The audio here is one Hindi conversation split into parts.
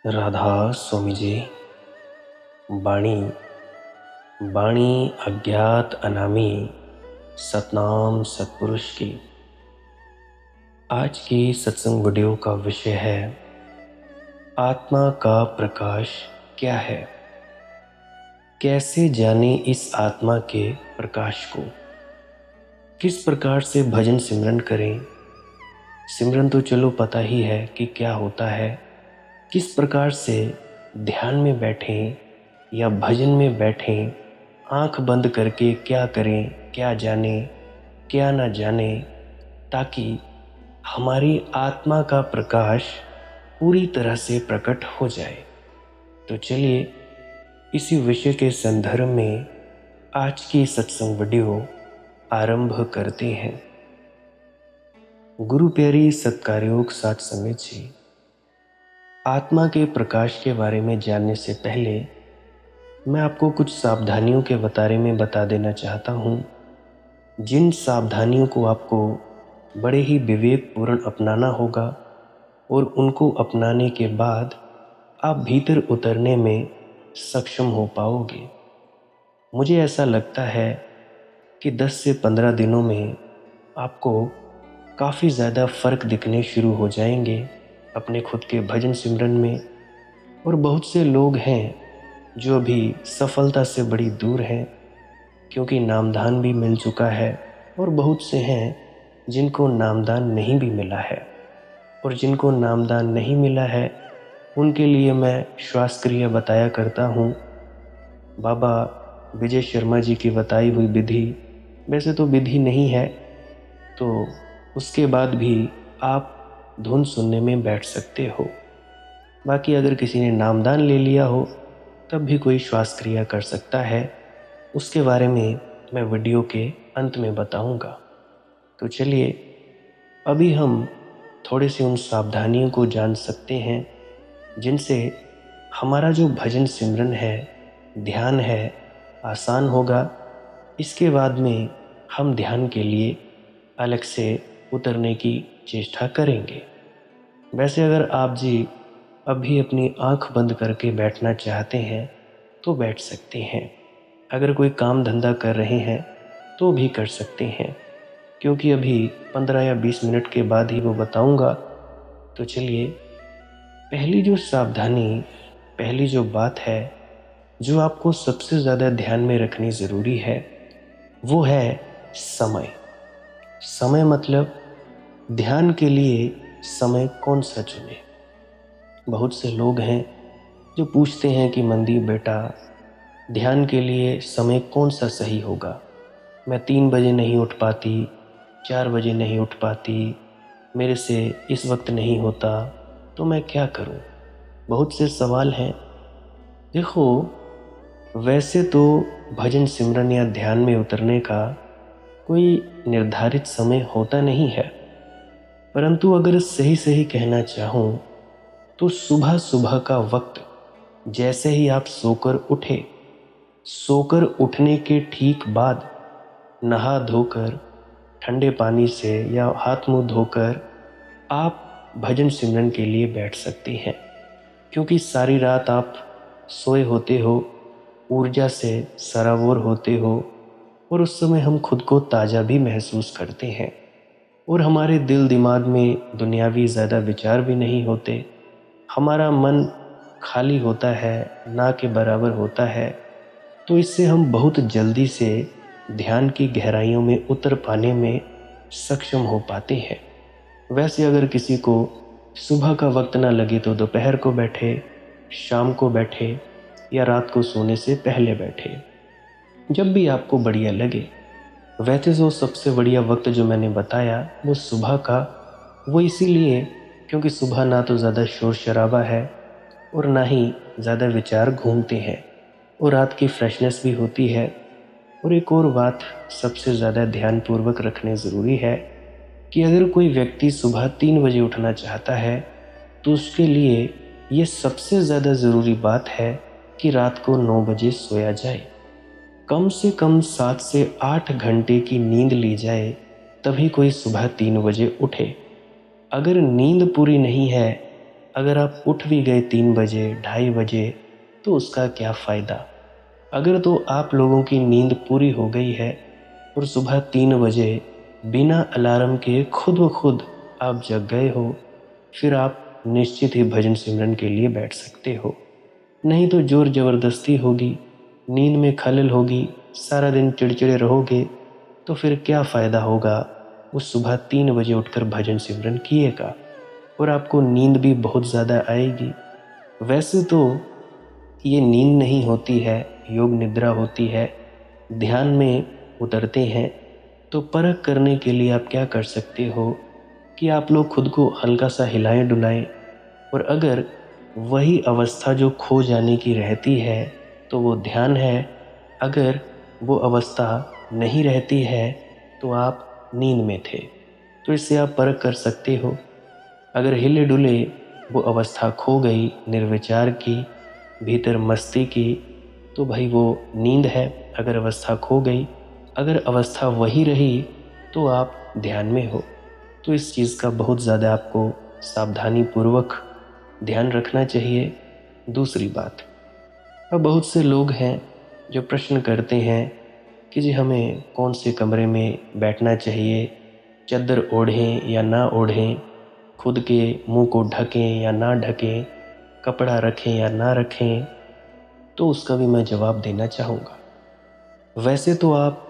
राधा स्वामी जी। बाणी बाणी अज्ञात अनामी सतनाम सतपुरुष की। आज की सत्संग वीडियो का विषय है आत्मा का प्रकाश क्या है। कैसे जाने इस आत्मा के प्रकाश को। किस प्रकार से भजन सिमरन करें। सिमरन तो चलो पता ही है कि क्या होता है। किस प्रकार से ध्यान में बैठें या भजन में बैठें, आंख बंद करके क्या करें, क्या जाने क्या ना जाने, ताकि हमारी आत्मा का प्रकाश पूरी तरह से प्रकट हो जाए। तो चलिए इसी विषय के संदर्भ में आज की सत्संग वीडियो आरंभ करते हैं। गुरु प्यारी सत्कारयोग साथ संगत जी, आत्मा के प्रकाश के बारे में जानने से पहले मैं आपको कुछ सावधानियों के बारे में बता देना चाहता हूँ, जिन सावधानियों को आपको बड़े ही विवेकपूर्ण अपनाना होगा और उनको अपनाने के बाद आप भीतर उतरने में सक्षम हो पाओगे। मुझे ऐसा लगता है कि 10 से 15 दिनों में आपको काफ़ी ज़्यादा फ़र्क दिखने शुरू हो जाएंगे अपने खुद के भजन सिमरन में। और बहुत से लोग हैं जो अभी सफलता से बड़ी दूर हैं, क्योंकि नामदान भी मिल चुका है, और बहुत से हैं जिनको नामदान नहीं भी मिला है। और जिनको नामदान नहीं मिला है उनके लिए मैं श्वास क्रिया बताया करता हूँ। बाबा विजय शर्मा जी की बताई हुई विधि, वैसे तो विधि नहीं है, तो उसके बाद भी आप धुन सुनने में बैठ सकते हो। बाकी अगर किसी ने नामदान ले लिया हो तब भी कोई श्वास क्रिया कर सकता है। उसके बारे में मैं वीडियो के अंत में बताऊंगा। तो चलिए अभी हम थोड़े से उन सावधानियों को जान सकते हैं जिनसे हमारा जो भजन सिमरन है, ध्यान है, आसान होगा। इसके बाद में हम ध्यान के लिए अलग से उतरने की चेष्टा करेंगे। वैसे अगर आप जी अभी अपनी आंख बंद करके बैठना चाहते हैं तो बैठ सकते हैं। अगर कोई काम धंधा कर रहे हैं तो भी कर सकते हैं, क्योंकि अभी 15 या 20 मिनट के बाद ही वो बताऊंगा। तो चलिए पहली जो सावधानी, पहली जो बात है जो आपको सबसे ज़्यादा ध्यान में रखनी ज़रूरी है, वो है समय। समय मतलब ध्यान के लिए समय कौन सा चुने। बहुत से लोग हैं जो पूछते हैं कि मंदीप बेटा, ध्यान के लिए समय कौन सा सही होगा। मैं 3 बजे नहीं उठ पाती, 4 बजे नहीं उठ पाती, मेरे से इस वक्त नहीं होता, तो मैं क्या करूं। बहुत से सवाल हैं। देखो, वैसे तो भजन सिमरन या ध्यान में उतरने का कोई निर्धारित समय होता नहीं है, परंतु अगर सही सही कहना चाहूँ तो सुबह सुबह का वक्त, जैसे ही आप सोकर उठे, सोकर उठने के ठीक बाद नहा धोकर ठंडे पानी से या हाथ मुंह धोकर आप भजन सिमरन के लिए बैठ सकते हैं। क्योंकि सारी रात आप सोए होते हो, ऊर्जा से सराबोर होते हो, और उस समय हम खुद को ताज़ा भी महसूस करते हैं, और हमारे दिल दिमाग में दुनियावी ज़्यादा विचार भी नहीं होते। हमारा मन खाली होता है, ना के बराबर होता है। तो इससे हम बहुत जल्दी से ध्यान की गहराइयों में उतर पाने में सक्षम हो पाते हैं। वैसे अगर किसी को सुबह का वक्त ना लगे तो दोपहर को बैठे, शाम को बैठे, या रात को सोने से पहले बैठे, जब भी आपको बढ़िया लगे। वैसे तो सबसे बढ़िया वक्त जो मैंने बताया वो सुबह का, वो इसीलिए क्योंकि सुबह ना तो ज़्यादा शोर शराबा है और ना ही ज़्यादा विचार घूमते हैं, और रात की फ्रेशनेस भी होती है। और एक और बात सबसे ज़्यादा ध्यानपूर्वक रखने ज़रूरी है कि अगर कोई व्यक्ति सुबह 3 बजे उठना चाहता है तो उसके लिए ये सबसे ज़्यादा ज़रूरी बात है कि रात को 9 बजे सोया जाए। कम से कम 7 से 8 घंटे की नींद ली जाए, तभी कोई सुबह 3 बजे उठे। अगर नींद पूरी नहीं है अगर आप उठ भी गए 3 बजे, 2:30 बजे, तो उसका क्या फ़ायदा। अगर तो आप लोगों की नींद पूरी हो गई है और सुबह 3 बजे बिना अलार्म के खुद ब खुद आप जग गए हो, फिर आप निश्चित ही भजन सिमरन के लिए बैठ सकते हो। नहीं तो ज़ोर ज़बरदस्ती होगी, नींद में खलल होगी, सारा दिन चिड़चिड़े रहोगे, तो फिर क्या फ़ायदा होगा उस सुबह 3 बजे उठकर भजन सिमरन किए का। और आपको नींद भी बहुत ज़्यादा आएगी। वैसे तो ये नींद नहीं होती है, योग निद्रा होती है, ध्यान में उतरते हैं। तो परख करने के लिए आप क्या कर सकते हो कि आप लोग खुद को हल्का सा हिलाएं डुलाएं, और अगर वही अवस्था जो खो जाने की रहती है तो वो ध्यान है, अगर वो अवस्था नहीं रहती है तो आप नींद में थे। तो इससे आप परख कर सकते हो। अगर हिले डुले वो अवस्था खो गई निर्विचार की, भीतर मस्ती की, तो भाई वो नींद है। अगर अवस्था खो गई, अगर अवस्था वही रही, तो आप ध्यान में हो। तो इस चीज़ का बहुत ज़्यादा आपको सावधानी पूर्वक ध्यान रखना चाहिए। दूसरी बात, अब बहुत से लोग हैं जो प्रश्न करते हैं कि जी हमें कौन से कमरे में बैठना चाहिए, चद्दर ओढ़ें या ना ओढ़ें, खुद के मुंह को ढकें या ना ढकें, कपड़ा रखें या ना रखें। तो उसका भी मैं जवाब देना चाहूँगा। वैसे तो आप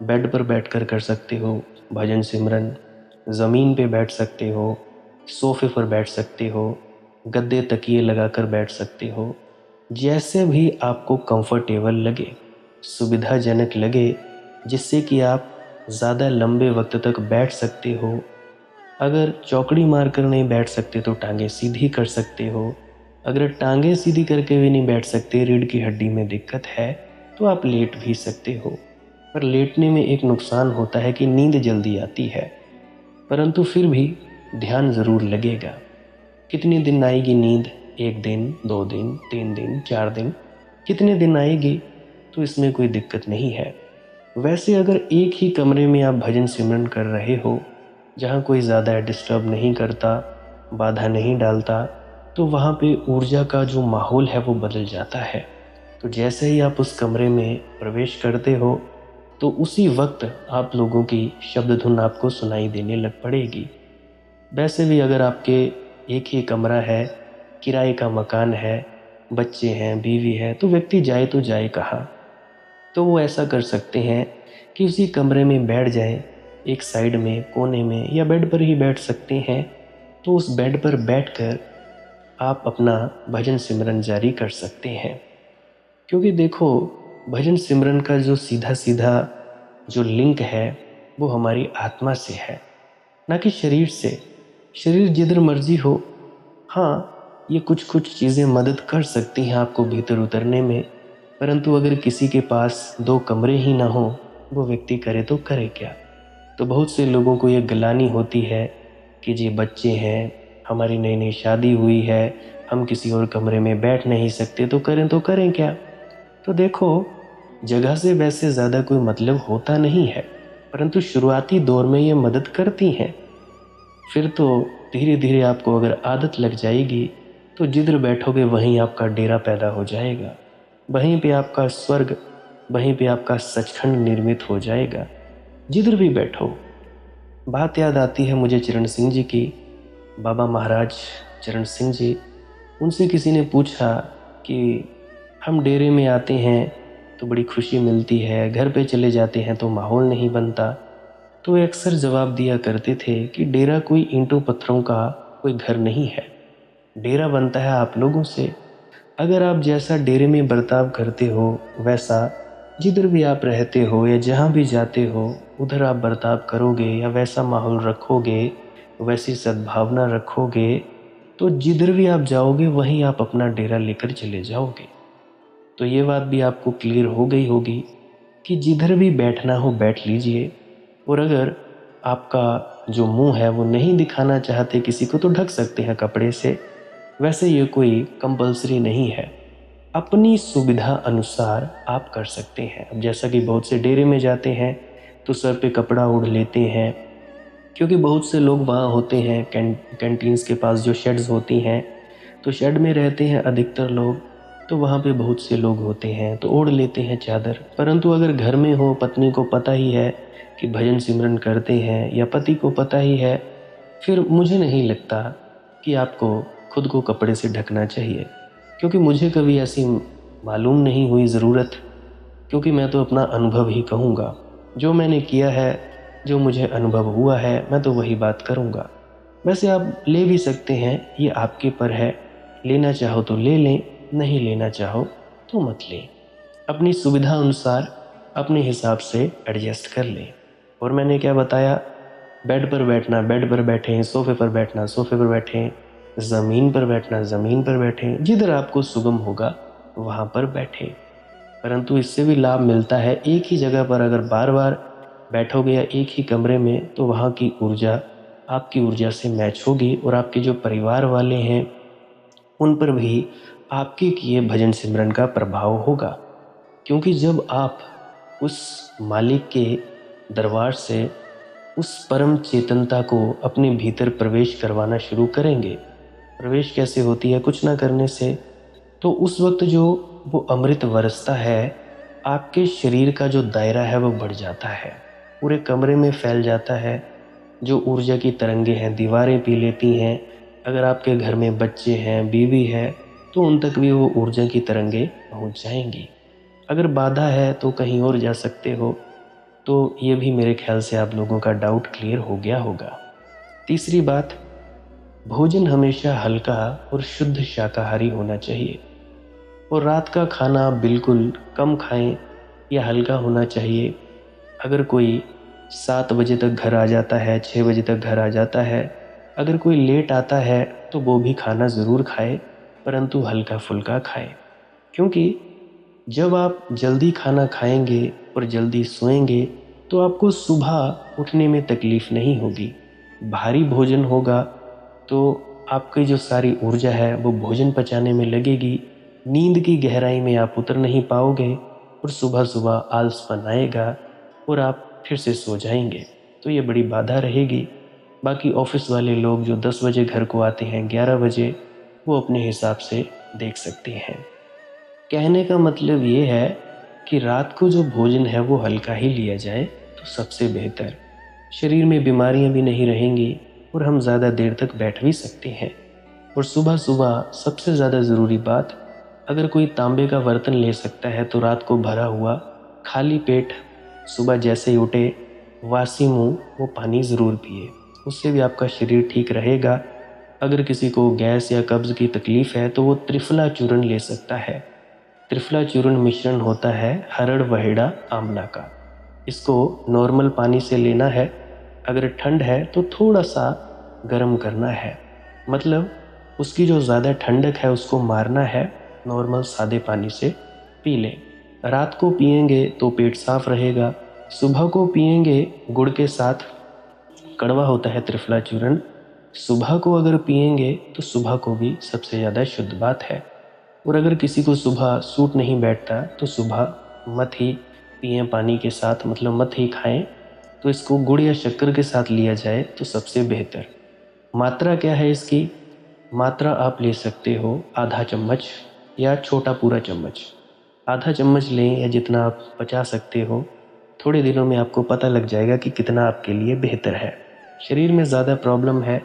बेड पर बैठकर कर सकते हो भजन सिमरन, ज़मीन पे बैठ सकते हो, सोफ़े पर बैठ सकते हो, गद्दे तकिए लगाकर बैठ सकते हो, जैसे भी आपको कंफर्टेबल लगे, सुविधाजनक लगे, जिससे कि आप ज़्यादा लंबे वक्त तक बैठ सकते हो। अगर चौकड़ी मारकर नहीं बैठ सकते तो टांगें सीधी कर सकते हो। अगर टांगें सीधी करके भी नहीं बैठ सकते, रीढ़ की हड्डी में दिक्कत है, तो आप लेट भी सकते हो। पर लेटने में एक नुकसान होता है कि नींद जल्दी आती है, परंतु फिर भी ध्यान ज़रूर लगेगा। कितने दिन आएगी नींद, 1 दिन, 2 दिन, 3 दिन, 4 दिन, कितने दिन आएगी, तो इसमें कोई दिक्कत नहीं है। वैसे अगर एक ही कमरे में आप भजन सिमरन कर रहे हो, जहाँ कोई ज़्यादा डिस्टर्ब नहीं करता, बाधा नहीं डालता, तो वहाँ पे ऊर्जा का जो माहौल है वो बदल जाता है। तो जैसे ही आप उस कमरे में प्रवेश करते हो, तो उसी वक्त आप लोगों की शब्द धुन आपको सुनाई देने लग पड़ेगी। वैसे भी अगर आपके एक ही कमरा है, किराए का मकान है, बच्चे हैं, बीवी है, तो व्यक्ति जाए तो जाए कहाँ। तो वो ऐसा कर सकते हैं कि उसी कमरे में बैठ जाएं, एक साइड में कोने में, या बेड पर ही बैठ सकते हैं। तो उस बेड पर बैठकर आप अपना भजन सिमरन जारी कर सकते हैं। क्योंकि देखो, भजन सिमरन का जो सीधा सीधा जो लिंक है वो हमारी आत्मा से है, ना कि शरीर से। शरीर जिधर मर्जी हो, हाँ ये कुछ कुछ चीज़ें मदद कर सकती हैं आपको भीतर उतरने में, परंतु अगर किसी के पास 2 कमरे ही ना हो, वो व्यक्ति करे तो करे क्या। तो बहुत से लोगों को ये गिलानी होती है कि जी बच्चे हैं, हमारी नई नई शादी हुई है, हम किसी और कमरे में बैठ नहीं सकते, तो करें क्या। तो देखो, जगह से वैसे ज़्यादा कोई मतलब होता नहीं है, परंतु शुरुआती दौर में ये मदद करती हैं। फिर तो धीरे धीरे आपको अगर आदत लग जाएगी, तो जिधर बैठोगे वहीं आपका डेरा पैदा हो जाएगा, वहीं पे आपका स्वर्ग, वहीं पे आपका सचखंड निर्मित हो जाएगा, जिधर भी बैठो। बात याद आती है मुझे चरण सिंह जी की, बाबा महाराज चरण सिंह जी। उनसे किसी ने पूछा कि हम डेरे में आते हैं तो बड़ी खुशी मिलती है, घर पे चले जाते हैं तो माहौल नहीं बनता। तो वे अक्सर जवाब दिया करते थे कि डेरा कोई ईंटों पत्थरों का कोई घर नहीं है, डेरा बनता है आप लोगों से। अगर आप जैसा डेरे में बर्ताव करते हो, वैसा जिधर भी आप रहते हो या जहाँ भी जाते हो उधर आप बर्ताव करोगे, या वैसा माहौल रखोगे, वैसी सद्भावना रखोगे, तो जिधर भी आप जाओगे वहीं आप अपना डेरा लेकर चले जाओगे। तो ये बात भी आपको क्लियर हो गई होगी कि जिधर भी बैठना हो बैठ लीजिए। और अगर आपका जो मुंह है वो नहीं दिखाना चाहते किसी को, तो ढक सकते हैं कपड़े से। वैसे ये कोई कंपलसरी नहीं है, अपनी सुविधा अनुसार आप कर सकते हैं। अब जैसा कि बहुत से डेरे में जाते हैं तो सर पे कपड़ा ओढ़ लेते हैं, क्योंकि बहुत से लोग वहाँ होते हैं कैंटीन्स के पास जो शेड्स होती हैं, तो शेड में रहते हैं अधिकतर लोग, तो वहाँ पे बहुत से लोग होते हैं तो ओढ़ लेते हैं चादर। परंतु अगर घर में हो, पत्नी को पता ही है कि भजन सिमरन करते हैं या पति को पता ही है, फिर मुझे नहीं लगता कि आपको खुद को कपड़े से ढकना चाहिए। क्योंकि मुझे कभी ऐसी मालूम नहीं हुई ज़रूरत, क्योंकि मैं तो अपना अनुभव ही कहूँगा। जो मैंने किया है, जो मुझे अनुभव हुआ है, मैं तो वही बात करूँगा। वैसे आप ले भी सकते हैं, ये आपके पर है। लेना चाहो तो ले लें, नहीं लेना चाहो तो मत लें। अपनी सुविधा अनुसार अपने हिसाब से एडजस्ट कर लें। और मैंने क्या बताया, बेड पर बैठना बेड पर बैठें, सोफ़े पर बैठना सोफ़े पर बैठें, ज़मीन पर बैठना ज़मीन पर बैठें, जिधर आपको सुगम होगा वहाँ पर बैठें। परंतु इससे भी लाभ मिलता है, एक ही जगह पर अगर बार बार बैठोगे या एक ही कमरे में, तो वहाँ की ऊर्जा आपकी ऊर्जा से मैच होगी और आपके जो परिवार वाले हैं उन पर भी आपके किए भजन सिमरन का प्रभाव होगा। क्योंकि जब आप उस मालिक के दरबार से उस परम चेतनता को अपने भीतर प्रवेश करवाना शुरू करेंगे, प्रवेश कैसे होती है, कुछ ना करने से, तो उस वक्त जो वो अमृत बरसता है, आपके शरीर का जो दायरा है वो बढ़ जाता है, पूरे कमरे में फैल जाता है। जो ऊर्जा की तरंगे हैं दीवारें पी लेती हैं। अगर आपके घर में बच्चे हैं, बीवी है, तो उन तक भी वो ऊर्जा की तरंगे पहुंच जाएंगी। अगर बाधा है तो कहीं और जा सकते हो। तो ये भी मेरे ख्याल से आप लोगों का डाउट क्लियर हो गया होगा। तीसरी बात, भोजन हमेशा हल्का और शुद्ध शाकाहारी होना चाहिए। और रात का खाना बिल्कुल कम खाएं या हल्का होना चाहिए। अगर कोई 7 बजे तक घर आ जाता है, 6 बजे तक घर आ जाता है, अगर कोई लेट आता है तो वो भी खाना ज़रूर खाए, परंतु हल्का फुल्का खाए। क्योंकि जब आप जल्दी खाना खाएंगे और जल्दी सोएंगे तो आपको सुबह उठने में तकलीफ़ नहीं होगी। भारी भोजन होगा तो आपकी जो सारी ऊर्जा है वो भोजन पचाने में लगेगी, नींद की गहराई में आप उतर नहीं पाओगे और सुबह सुबह आलसपन आएगा और आप फिर से सो जाएंगे। तो ये बड़ी बाधा रहेगी। बाकी ऑफिस वाले लोग जो 10 बजे घर को आते हैं, 11 बजे, वो अपने हिसाब से देख सकते हैं। कहने का मतलब ये है कि रात को जो भोजन है वो हल्का ही लिया जाए तो सबसे बेहतर। शरीर में बीमारियां भी नहीं रहेंगी और हम ज़्यादा देर तक बैठ भी सकते हैं। और सुबह सुबह सबसे ज़्यादा ज़रूरी बात, अगर कोई तांबे का बर्तन ले सकता है तो रात को भरा हुआ खाली पेट सुबह जैसे ही उठे, वासी मुंह वो पानी ज़रूर पिए। उससे भी आपका शरीर ठीक रहेगा। अगर किसी को गैस या कब्ज़ की तकलीफ़ है तो वो त्रिफला चूर्ण ले सकता है। त्रिफला चूर्ण मिश्रण होता है हरड़ वहेड़ा आंवला का। इसको नॉर्मल पानी से लेना है। अगर ठंड है तो थोड़ा सा गर्म करना है, मतलब उसकी जो ज़्यादा ठंडक है उसको मारना है। नॉर्मल सादे पानी से पी लें। रात को पिएंगे तो पेट साफ रहेगा। सुबह को पिएंगे गुड़ के साथ, कड़वा होता है त्रिफला चूर्ण। सुबह को अगर पिएंगे तो सुबह को भी सबसे ज़्यादा शुद्ध बात है। और अगर किसी को सुबह सूट नहीं बैठता तो सुबह मत ही पिएं पानी के साथ, मतलब मत ही खाएं। तो इसको गुड़ या शक्कर के साथ लिया जाए तो सबसे बेहतर। मात्रा क्या है इसकी? मात्रा आप ले सकते हो आधा चम्मच या छोटा पूरा चम्मच। आधा चम्मच लें या जितना आप पचा सकते हो। थोड़े दिनों में आपको पता लग जाएगा कि कितना आपके लिए बेहतर है। शरीर में ज़्यादा प्रॉब्लम है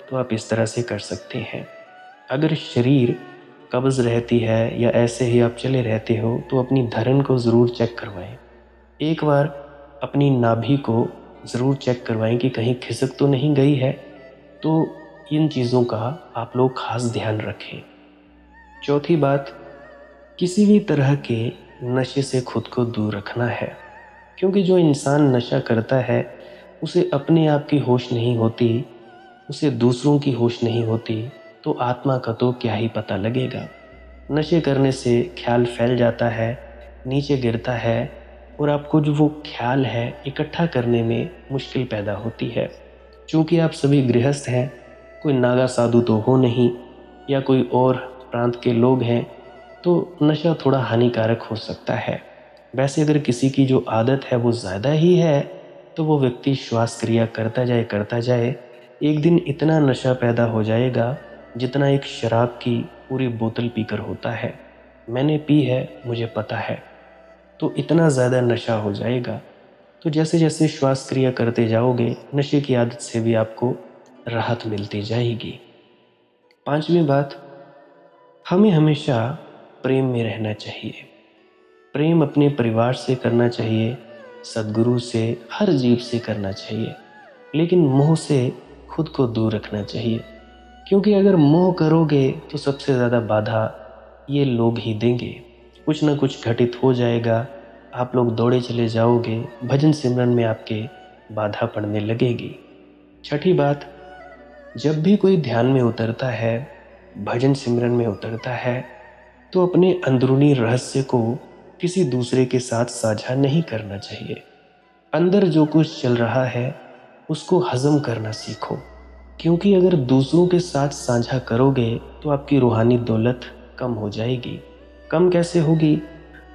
तो आप इस तरह से कर सकते हैं। अगर शरीर कब्ज़ रहती है या ऐसे ही आप चले रहते हो तो अपनी धड़न को ज़रूर चेक करवाएं। एक बार अपनी नाभि को ज़रूर चेक करवाएं कि कहीं खिसक तो नहीं गई है। तो इन चीज़ों का आप लोग खास ध्यान रखें। चौथी बात, किसी भी तरह के नशे से खुद को दूर रखना है। क्योंकि जो इंसान नशा करता है उसे अपने आप की होश नहीं होती, उसे दूसरों की होश नहीं होती, तो आत्मा का तो क्या ही पता लगेगा। नशे करने से ख्याल फैल जाता है, नीचे गिरता है और आपको जो वो ख्याल है इकट्ठा करने में मुश्किल पैदा होती है। चूँकि आप सभी गृहस्थ हैं, कोई नागा साधु तो हो नहीं या कोई और प्रांत के लोग हैं, तो नशा थोड़ा हानिकारक हो सकता है। वैसे अगर किसी की जो आदत है वो ज़्यादा ही है तो वो व्यक्ति श्वास क्रिया करता जाए, एक दिन इतना नशा पैदा हो जाएगा जितना एक शराब की पूरी बोतल पीकर होता है। मैंने पी है, मुझे पता है। तो इतना ज़्यादा नशा हो जाएगा। तो जैसे जैसे श्वास क्रिया करते जाओगे, नशे की आदत से भी आपको राहत मिलती जाएगी। पांचवी बात, हमें हमेशा प्रेम में रहना चाहिए। प्रेम अपने परिवार से करना चाहिए, सद्गुरु से, हर जीव से करना चाहिए, लेकिन मोह से खुद को दूर रखना चाहिए। क्योंकि अगर मोह करोगे तो सबसे ज़्यादा बाधा ये लोग ही देंगे। कुछ ना कुछ घटित हो जाएगा, आप लोग दौड़े चले जाओगे, भजन सिमरन में आपके बाधा पड़ने लगेगी। छठी बात, जब भी कोई ध्यान में उतरता है, भजन सिमरन में उतरता है, तो अपने अंदरूनी रहस्य को किसी दूसरे के साथ साझा नहीं करना चाहिए। अंदर जो कुछ चल रहा है उसको हजम करना सीखो। क्योंकि अगर दूसरों के साथ साझा करोगे तो आपकी रूहानी दौलत कम हो जाएगी। कम कैसे होगी?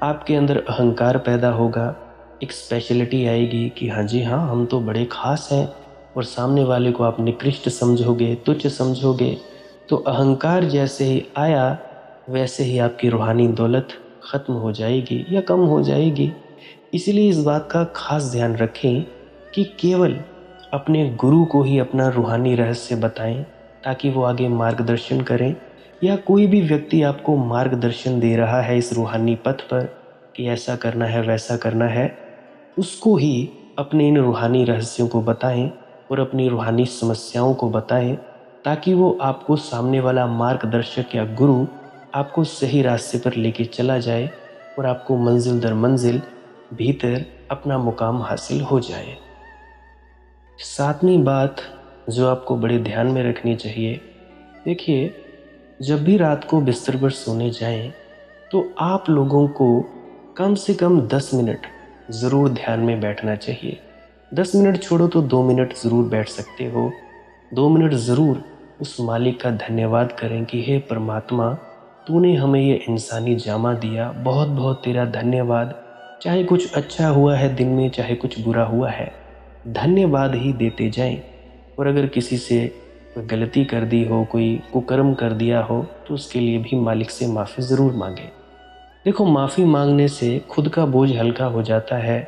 आपके अंदर अहंकार पैदा होगा, एक स्पेशलिटी आएगी कि हाँ जी हाँ, हम तो बड़े खास हैं, और सामने वाले को आप निकृष्ट समझोगे, तुच्छ समझोगे। तो अहंकार जैसे ही आया वैसे ही आपकी रूहानी दौलत ख़त्म हो जाएगी या कम हो जाएगी। इसीलिए इस बात का खास ध्यान रखें कि केवल अपने गुरु को ही अपना रूहानी रहस्य बताएं, ताकि वो आगे मार्गदर्शन करें। या कोई भी व्यक्ति आपको मार्गदर्शन दे रहा है इस रूहानी पथ पर कि ऐसा करना है, वैसा करना है, उसको ही अपने इन रूहानी रहस्यों को बताएं और अपनी रूहानी समस्याओं को बताएं, ताकि वो आपको, सामने वाला मार्गदर्शक या गुरु, आपको सही रास्ते पर लेके चला जाए और आपको मंजिल दर मंजिल भीतर अपना मुकाम हासिल हो जाए। सातवीं बात जो आपको बड़े ध्यान में रखनी चाहिए, देखिए, जब भी रात को बिस्तर पर सोने जाएं तो आप लोगों को कम से कम 10 मिनट ज़रूर ध्यान में बैठना चाहिए। 10 मिनट छोड़ो तो 2 मिनट ज़रूर बैठ सकते हो। 2 मिनट ज़रूर उस मालिक का धन्यवाद करें कि हे परमात्मा, तूने हमें ये इंसानी जामा दिया, बहुत बहुत तेरा धन्यवाद। चाहे कुछ अच्छा हुआ है दिन में, चाहे कुछ बुरा हुआ है, धन्यवाद ही देते जाएं। और अगर किसी से कोई गलती कर दी हो, कोई कुकर्म कर दिया हो, तो उसके लिए भी मालिक से माफ़ी ज़रूर मांगें। देखो, माफ़ी मांगने से खुद का बोझ हल्का हो जाता है,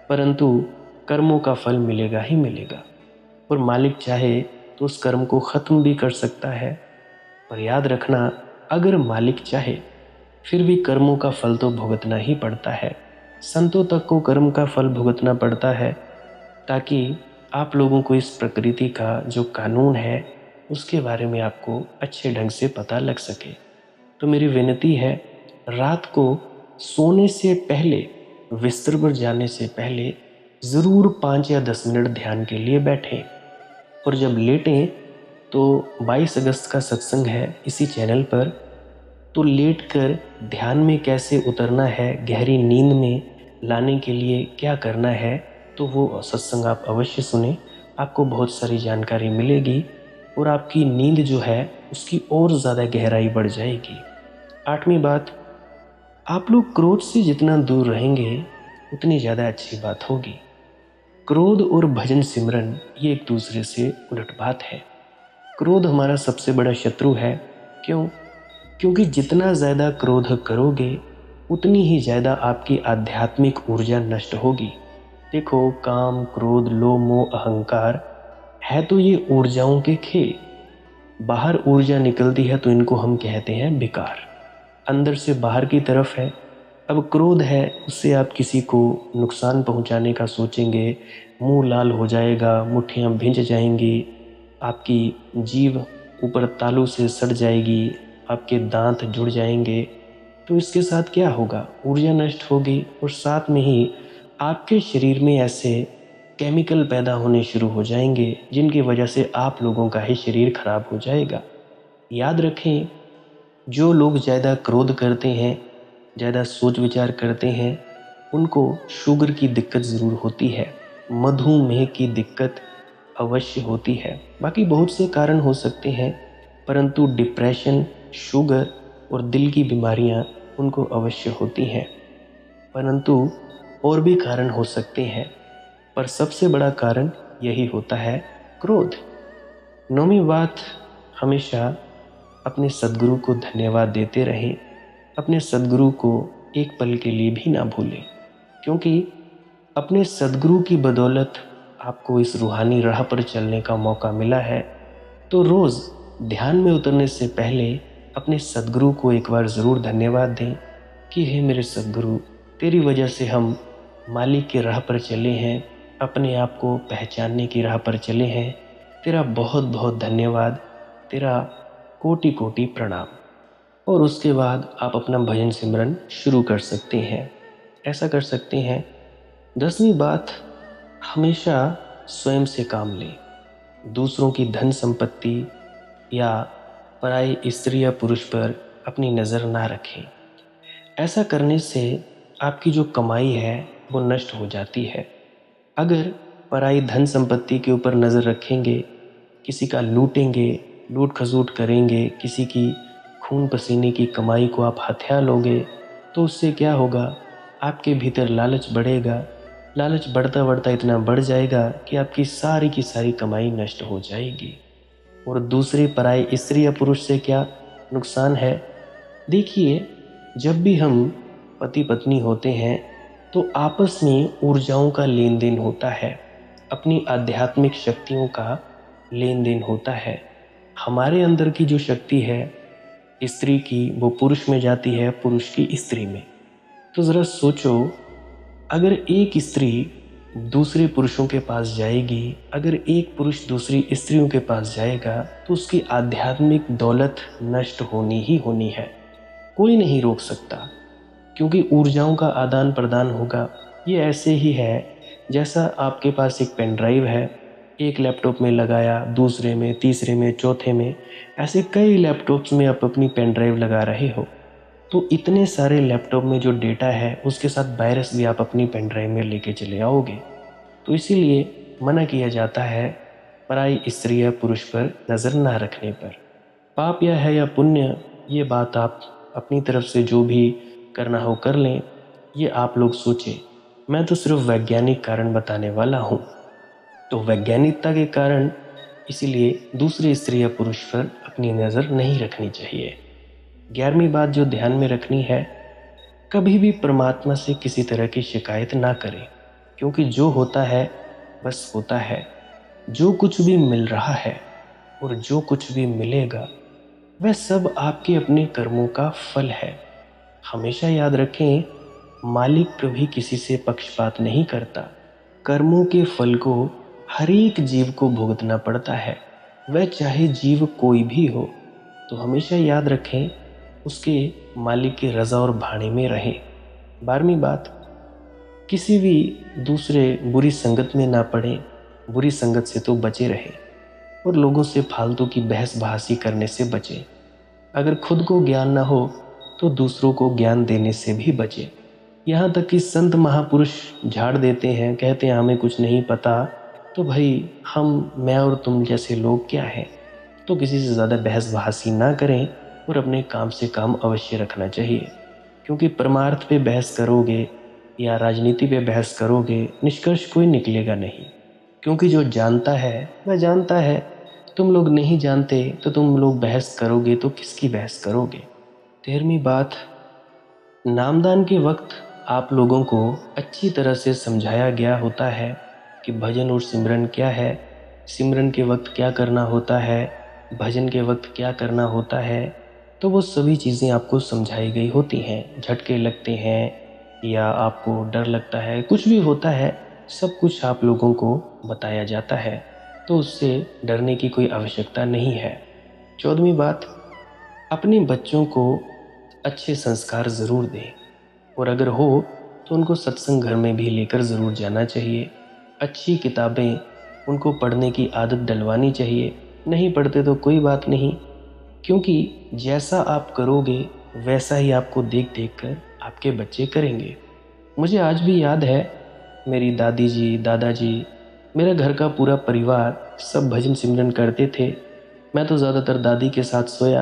परंतु कर्मों का फल मिलेगा ही मिलेगा। और मालिक चाहे तो उस कर्म को ख़त्म भी कर सकता है। पर याद रखना, अगर मालिक चाहे फिर भी कर्मों का फल तो भुगतना ही पड़ता है। संतों तक को कर्म का फल भुगतना पड़ता है, ताकि आप लोगों को इस प्रकृति का जो कानून है उसके बारे में आपको अच्छे ढंग से पता लग सके। तो मेरी विनती है, रात को सोने से पहले, बिस्तर पर जाने से पहले ज़रूर 5 या 10 मिनट ध्यान के लिए बैठें। और जब लेटें तो 22 अगस्त का सत्संग है इसी चैनल पर, तो लेटकर ध्यान में कैसे उतरना है, गहरी नींद में लाने के लिए क्या करना है, तो वो सत्संग आप अवश्य सुने। आपको बहुत सारी जानकारी मिलेगी और आपकी नींद जो है उसकी और ज़्यादा गहराई बढ़ जाएगी। आठवीं बात, आप लोग क्रोध से जितना दूर रहेंगे उतनी ज़्यादा अच्छी बात होगी। क्रोध और भजन सिमरन ये एक दूसरे से उलट बात है। क्रोध हमारा सबसे बड़ा शत्रु है। क्यों? क्योंकि जितना ज़्यादा क्रोध करोगे उतनी ही ज़्यादा आपकी आध्यात्मिक ऊर्जा नष्ट होगी। देखो, काम, क्रोध, लोभ, मोह, अहंकार है तो ये ऊर्जाओं के खेल। बाहर ऊर्जा निकलती है तो इनको हम कहते हैं विकार। अंदर से बाहर की तरफ है। अब क्रोध है, उससे आप किसी को नुकसान पहुंचाने का सोचेंगे, मुंह लाल हो जाएगा, मुट्ठियां भिंच जाएंगी, आपकी जीभ ऊपर तालू से सड़ जाएगी, आपके दांत जुड़ जाएंगे। तो इसके साथ क्या होगा? ऊर्जा नष्ट होगी और साथ में ही आपके शरीर में ऐसे केमिकल पैदा होने शुरू हो जाएंगे जिनकी वजह से आप लोगों का ही शरीर खराब हो जाएगा। याद रखें, जो लोग ज़्यादा क्रोध करते हैं, ज़्यादा सोच विचार करते हैं, उनको शुगर की दिक्कत ज़रूर होती है, मधुमेह की दिक्कत अवश्य होती है। बाकी बहुत से कारण हो सकते हैं, परंतु डिप्रेशन, शुगर और दिल की बीमारियां उनको अवश्य होती हैं। परंतु और भी कारण हो सकते हैं, पर सबसे बड़ा कारण यही होता है, क्रोध। नौवीं बात, हमेशा अपने सद्गुरु को धन्यवाद देते रहें, अपने सद्गुरु को एक पल के लिए भी ना भूलें, क्योंकि अपने सद्गुरु की बदौलत आपको इस रूहानी राह पर चलने का मौका मिला है। तो रोज़ ध्यान में उतरने से पहले अपने सद्गुरु को एक बार ज़रूर धन्यवाद दें कि हे मेरे सद्गुरु, तेरी वजह से हम मालिक की राह पर चले हैं, अपने आप को पहचानने की राह पर चले हैं। तेरा बहुत बहुत धन्यवाद, तेरा कोटि कोटि प्रणाम। और उसके बाद आप अपना भजन सिमरन शुरू कर सकते हैं। ऐसा कर सकते हैं। 10वीं बात, हमेशा स्वयं से काम लें। दूसरों की धन संपत्ति या पराई स्त्री या पुरुष पर अपनी नज़र ना रखें। ऐसा करने से आपकी जो कमाई है वो नष्ट हो जाती है। अगर पराई धन संपत्ति के ऊपर नज़र रखेंगे, किसी का लूटेंगे, लूट खसूट करेंगे, किसी की खून पसीने की कमाई को आप हथिया लोगे, तो उससे क्या होगा, आपके भीतर लालच बढ़ेगा। लालच बढ़ता बढ़ता इतना बढ़ जाएगा कि आपकी सारी की सारी कमाई नष्ट हो जाएगी। और दूसरी पराई स्त्री या पुरुष से क्या नुकसान है? देखिए, जब भी हम पति पत्नी होते हैं तो आपस में ऊर्जाओं का लेन देन होता है, अपनी आध्यात्मिक शक्तियों का लेन देन होता है। हमारे अंदर की जो शक्ति है स्त्री की, वो पुरुष में जाती है, पुरुष की स्त्री में। तो ज़रा सोचो, अगर एक स्त्री दूसरे पुरुषों के पास जाएगी, अगर एक पुरुष दूसरी स्त्रियों के पास जाएगा, तो उसकी आध्यात्मिक दौलत नष्ट होनी ही होनी है। कोई नहीं रोक सकता, क्योंकि ऊर्जाओं का आदान प्रदान होगा। ये ऐसे ही है जैसा आपके पास एक पेन ड्राइव है, एक लैपटॉप में लगाया, दूसरे में, तीसरे में, चौथे में, ऐसे कई लैपटॉप्स में आप अपनी पेन ड्राइव लगा रहे हो। तो इतने सारे लैपटॉप में जो डेटा है उसके साथ वायरस भी आप अपनी पेन ड्राइव में लेके चले आओगे। तो इसीलिए मना किया जाता है पराई स्त्री या पुरुष पर नज़र ना रखने पर। पाप या है या पुण्य, ये बात आप अपनी तरफ से जो भी करना हो कर लें, ये आप लोग सोचें। मैं तो सिर्फ वैज्ञानिक कारण बताने वाला हूँ। तो वैज्ञानिकता के कारण इसीलिए दूसरी स्त्री या पुरुष पर अपनी नज़र नहीं रखनी चाहिए। 11वीं बात जो ध्यान में रखनी है, कभी भी परमात्मा से किसी तरह की शिकायत ना करें, क्योंकि जो होता है बस होता है। जो कुछ भी मिल रहा है और जो कुछ भी मिलेगा, वह सब आपके अपने कर्मों का फल है। हमेशा याद रखें, मालिक कभी किसी से पक्षपात नहीं करता। कर्मों के फल को हर एक जीव को भुगतना पड़ता है, वह चाहे जीव कोई भी हो। तो हमेशा याद रखें, उसके मालिक की रज़ा और भाणे में रहें। 12वीं बात, किसी भी दूसरे बुरी संगत में ना पड़े। बुरी संगत से तो बचे रहें और लोगों से फालतू की बहस बहासी करने से बचें। अगर खुद को ज्ञान ना हो तो दूसरों को ज्ञान देने से भी बचें। यहाँ तक कि संत महापुरुष झाड़ देते हैं, कहते हैं हमें कुछ नहीं पता, तो भाई मैं और तुम जैसे लोग क्या हैं। तो किसी से ज़्यादा बहस बहासी ना करें और अपने काम से काम अवश्य रखना चाहिए, क्योंकि परमार्थ पे बहस करोगे या राजनीति पे बहस करोगे, निष्कर्ष कोई निकलेगा नहीं। क्योंकि जो जानता है वह जानता है, तुम लोग नहीं जानते तो तुम लोग बहस करोगे तो किसकी बहस करोगे। 13वीं बात, नामदान के वक्त आप लोगों को अच्छी तरह से समझाया गया होता है कि भजन और सिमरन क्या है, सिमरन के वक्त क्या करना होता है, भजन के वक्त क्या करना होता है। तो वो सभी चीज़ें आपको समझाई गई होती हैं। झटके लगते हैं या आपको डर लगता है, कुछ भी होता है, सब कुछ आप लोगों को बताया जाता है, तो उससे डरने की कोई आवश्यकता नहीं है। 14वीं बात, अपने बच्चों को अच्छे संस्कार ज़रूर दें, और अगर हो तो उनको सत्संग घर में भी लेकर ज़रूर जाना चाहिए। अच्छी किताबें उनको पढ़ने की आदत डलवानी चाहिए। नहीं पढ़ते तो कोई बात नहीं, क्योंकि जैसा आप करोगे वैसा ही आपको देख देख कर आपके बच्चे करेंगे। मुझे आज भी याद है, मेरी दादी जी, दादाजी, मेरा घर का पूरा परिवार सब भजन सिमरन करते थे। मैं तो ज़्यादातर दादी के साथ सोया,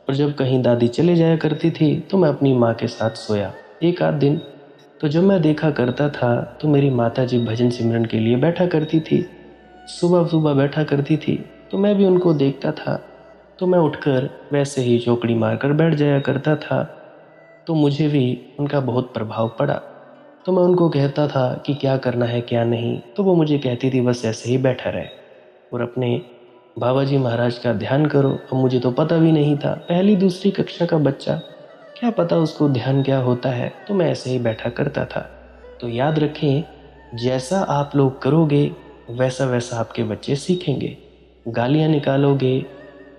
और जब कहीं दादी चले जाया करती थी तो मैं अपनी माँ के साथ सोया एक आध दिन। तो जब मैं देखा करता था तो मेरी माता जी भजन सिमरन के लिए बैठा करती थी, सुबह सुबह बैठा करती थी, तो मैं भी उनको देखता था। तो मैं उठकर वैसे ही चौकड़ी मारकर बैठ जाया करता था। तो मुझे भी उनका बहुत प्रभाव पड़ा। तो मैं उनको कहता था कि क्या करना है क्या नहीं, तो वो मुझे कहती थी बस ऐसे ही बैठा रहे और अपने बाबा जी महाराज का ध्यान करो। अब मुझे तो पता भी नहीं था, पहली दूसरी कक्षा का बच्चा, क्या पता उसको ध्यान क्या होता है। तो मैं ऐसे ही बैठा करता था। तो याद रखें, जैसा आप लोग करोगे वैसा वैसा आपके बच्चे सीखेंगे। गालियाँ निकालोगे,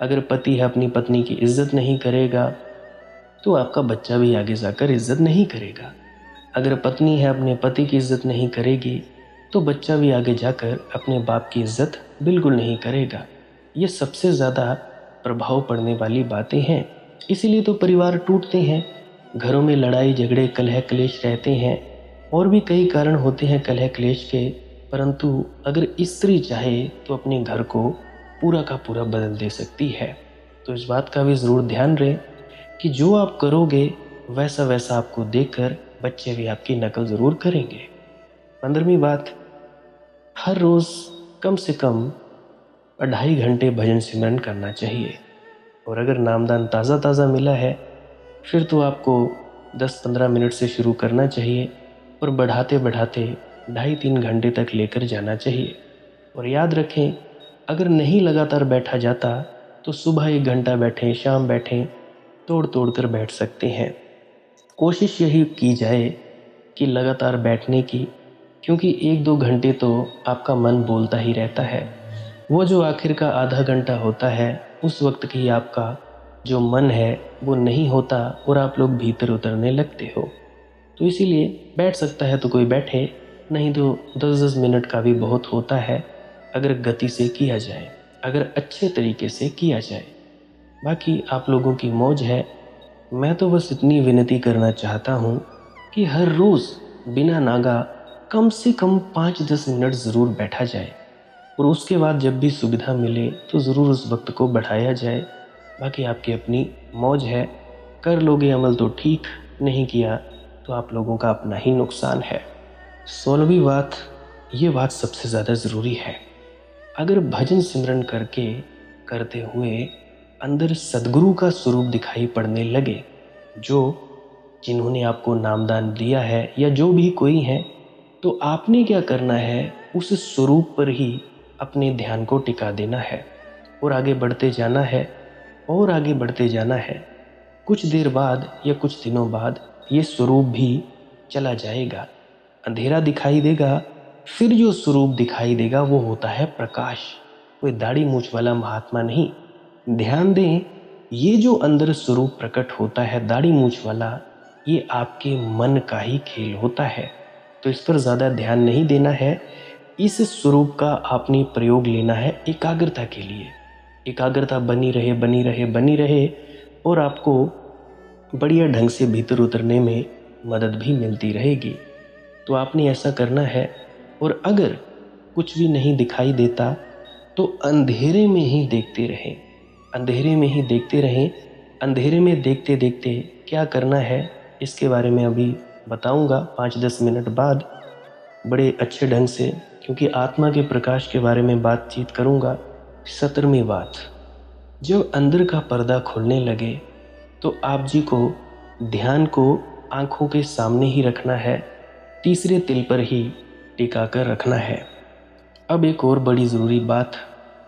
अगर पति है अपनी पत्नी की इज्जत नहीं करेगा तो आपका बच्चा भी आगे जाकर इज्जत नहीं करेगा। अगर पत्नी है अपने पति की इज्जत नहीं करेगी तो बच्चा भी आगे जाकर अपने बाप की इज्जत बिल्कुल नहीं करेगा। ये सबसे ज़्यादा प्रभाव पड़ने वाली बातें हैं। इसीलिए तो परिवार टूटते हैं, घरों में लड़ाई झगड़े कलह क्लेश रहते हैं, और भी कई कारण होते हैं कलह क्लेश के। परंतु अगर स्त्री चाहे तो अपने घर को पूरा का पूरा बदल दे सकती है। तो इस बात का भी ज़रूर ध्यान रहे कि जो आप करोगे वैसा वैसा आपको देखकर बच्चे भी आपकी नकल ज़रूर करेंगे। 15वीं बात, हर रोज़ कम से कम 2.5 घंटे भजन सिमरन करना चाहिए। और अगर नामदान ताज़ा ताज़ा मिला है फिर तो आपको 10-15 मिनट से शुरू करना चाहिए और बढ़ाते बढ़ाते 2.5-3 घंटे तक लेकर जाना चाहिए। और याद रखें, अगर नहीं लगातार बैठा जाता तो सुबह 1 घंटा बैठें, शाम बैठें, तोड़ तोड़ कर बैठ सकते हैं। कोशिश यही की जाए कि लगातार बैठने की, क्योंकि 1-2 घंटे तो आपका मन बोलता ही रहता है। वो जो आखिर का आधा घंटा होता है उस वक्त की आपका जो मन है वो नहीं होता और आप लोग भीतर उतरने लगते हो। तो इसीलिए बैठ सकता है तो कोई बैठे, नहीं तो 10-10 मिनट का भी बहुत होता है अगर गति से किया जाए, अगर अच्छे तरीके से किया जाए। बाकी आप लोगों की मौज है। मैं तो बस इतनी विनती करना चाहता हूँ कि हर रोज़ बिना नागा कम से कम 5-10 मिनट ज़रूर बैठा जाए और उसके बाद जब भी सुविधा मिले तो ज़रूर उस वक्त को बढ़ाया जाए। बाकी आपकी अपनी मौज है, कर लोगे अमल तो ठीक, नहीं किया तो आप लोगों का अपना ही नुकसान है। 16वीं बात, ये बात सबसे ज़्यादा ज़रूरी है। अगर भजन सिमरन करते हुए अंदर सद्गुरु का स्वरूप दिखाई पड़ने लगे, जिन्होंने आपको नामदान दिया है या जो भी कोई है, तो आपने क्या करना है, उस स्वरूप पर ही अपने ध्यान को टिका देना है और आगे बढ़ते जाना है और आगे बढ़ते जाना है। कुछ देर बाद या कुछ दिनों बाद ये स्वरूप भी चला जाएगा, अंधेरा दिखाई देगा, फिर जो स्वरूप दिखाई देगा वो होता है प्रकाश। कोई दाढ़ी मूंछ वाला महात्मा नहीं। ध्यान दें, ये जो अंदर स्वरूप प्रकट होता है दाढ़ी मूंछ वाला, ये आपके मन का ही खेल होता है। तो इस पर ज़्यादा ध्यान नहीं देना है। इस स्वरूप का आपने प्रयोग लेना है एकाग्रता के लिए। एकाग्रता बनी रहे बनी रहे बनी रहे और आपको बढ़िया ढंग से भीतर उतरने में मदद भी मिलती रहेगी। तो आपने ऐसा करना है। और अगर कुछ भी नहीं दिखाई देता तो अंधेरे में ही देखते रहें, अंधेरे में ही देखते रहें। अंधेरे में देखते देखते क्या करना है इसके बारे में अभी बताऊंगा 5-10 मिनट बाद बड़े अच्छे ढंग से, क्योंकि आत्मा के प्रकाश के बारे में बातचीत करूंगा। 17वीं बात, जब अंदर का पर्दा खुलने लगे तो आप जी को ध्यान को आंखों के सामने ही रखना है, तीसरे तिल पर ही टिका कर रखना है। अब एक और बड़ी ज़रूरी बात,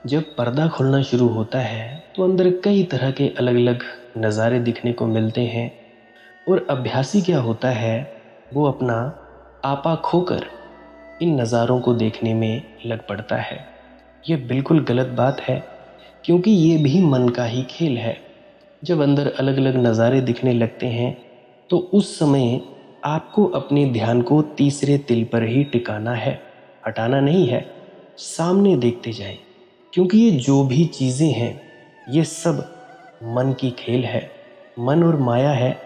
जब पर्दा खुलना शुरू होता है तो अंदर कई तरह के अलग अलग नज़ारे दिखने को मिलते हैं और अभ्यासी क्या होता है, वो अपना आपा खोकर इन नज़ारों को देखने में लग पड़ता है। ये बिल्कुल गलत बात है, क्योंकि ये भी मन का ही खेल है। जब अंदर अलग अलग नज़ारे दिखने लगते हैं तो उस समय आपको अपने ध्यान को तीसरे तिल पर ही टिकाना है, हटाना नहीं है। सामने देखते जाएं, क्योंकि ये जो भी चीज़ें हैं ये सब मन की खेल है, मन और माया है।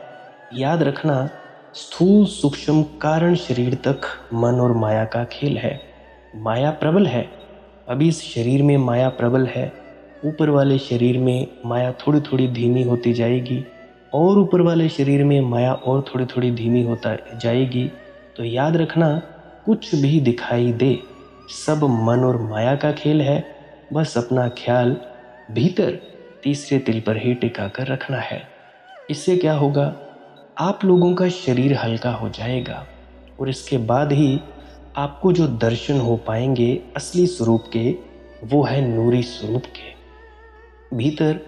याद रखना, स्थूल सूक्ष्म कारण शरीर तक मन और माया का खेल है। माया प्रबल है, अभी इस शरीर में माया प्रबल है, ऊपर वाले शरीर में माया थोड़ी थोड़ी धीमी होती जाएगी और ऊपर वाले शरीर में माया और थोड़ी थोड़ी धीमी होता जाएगी। तो याद रखना, कुछ भी दिखाई दे सब मन और माया का खेल है। बस अपना ख्याल भीतर तीसरे तिल पर ही टिका कर रखना है। इससे क्या होगा, आप लोगों का शरीर हल्का हो जाएगा और इसके बाद ही आपको जो दर्शन हो पाएंगे असली स्वरूप के, वो है नूरी स्वरूप के। भीतर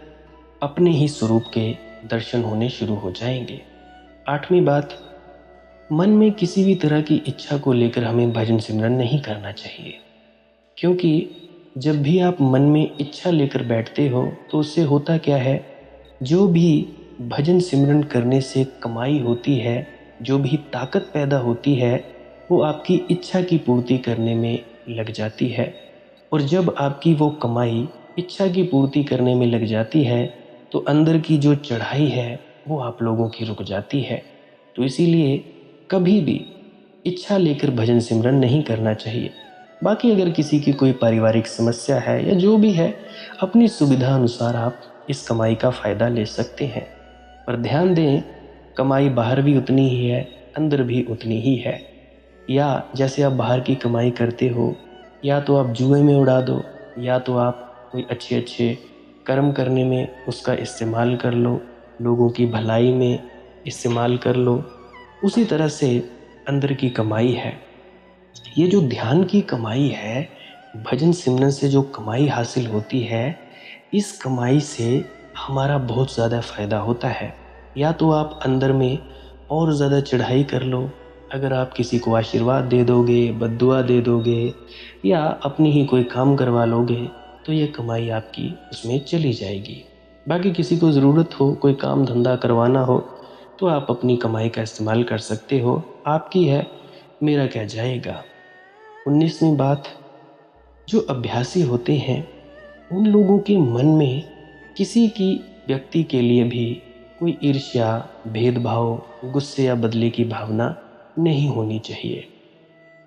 अपने ही स्वरूप के दर्शन होने शुरू हो जाएंगे। आठवीं बात, मन में किसी भी तरह की इच्छा को लेकर हमें भजन सिमरन नहीं करना चाहिए, क्योंकि जब भी आप मन में इच्छा लेकर बैठते हो तो उससे होता क्या है, जो भी भजन सिमरन करने से कमाई होती है, जो भी ताकत पैदा होती है, वो आपकी इच्छा की पूर्ति करने में लग जाती है। और जब आपकी वो कमाई इच्छा की पूर्ति करने में लग जाती है तो अंदर की जो चढ़ाई है वो आप लोगों की रुक जाती है। तो इसीलिए कभी भी इच्छा लेकर भजन सिमरन नहीं करना चाहिए। बाकी अगर किसी की कोई पारिवारिक समस्या है या जो भी है, अपनी सुविधा अनुसार आप इस कमाई का फ़ायदा ले सकते हैं। पर ध्यान दें, कमाई बाहर भी उतनी ही है, अंदर भी उतनी ही है। या जैसे आप बाहर की कमाई करते हो, या तो आप जुए में उड़ा दो, या तो आप कोई अच्छे अच्छे कर्म करने में उसका इस्तेमाल कर लो, लोगों की भलाई में इस्तेमाल कर लो। उसी तरह से अंदर की कमाई है, ये जो ध्यान की कमाई है, भजन सिमरन से जो कमाई हासिल होती है, इस कमाई से हमारा बहुत ज़्यादा फ़ायदा होता है। या तो आप अंदर में और ज़्यादा चढ़ाई कर लो, अगर आप किसी को आशीर्वाद दे दोगे, बद्दुआ दे दोगे, या अपनी ही कोई काम करवा लोगे, तो ये कमाई आपकी उसमें चली जाएगी। बाकी किसी को ज़रूरत हो, कोई काम धंधा करवाना हो, तो आप अपनी कमाई का इस्तेमाल कर सकते हो, आपकी है, मेरा क्या जाएगा। 19वीं बात, जो अभ्यासी होते हैं उन लोगों के मन में किसी की व्यक्ति के लिए भी कोई ईर्ष्या, भेदभाव, गुस्से या बदले की भावना नहीं होनी चाहिए,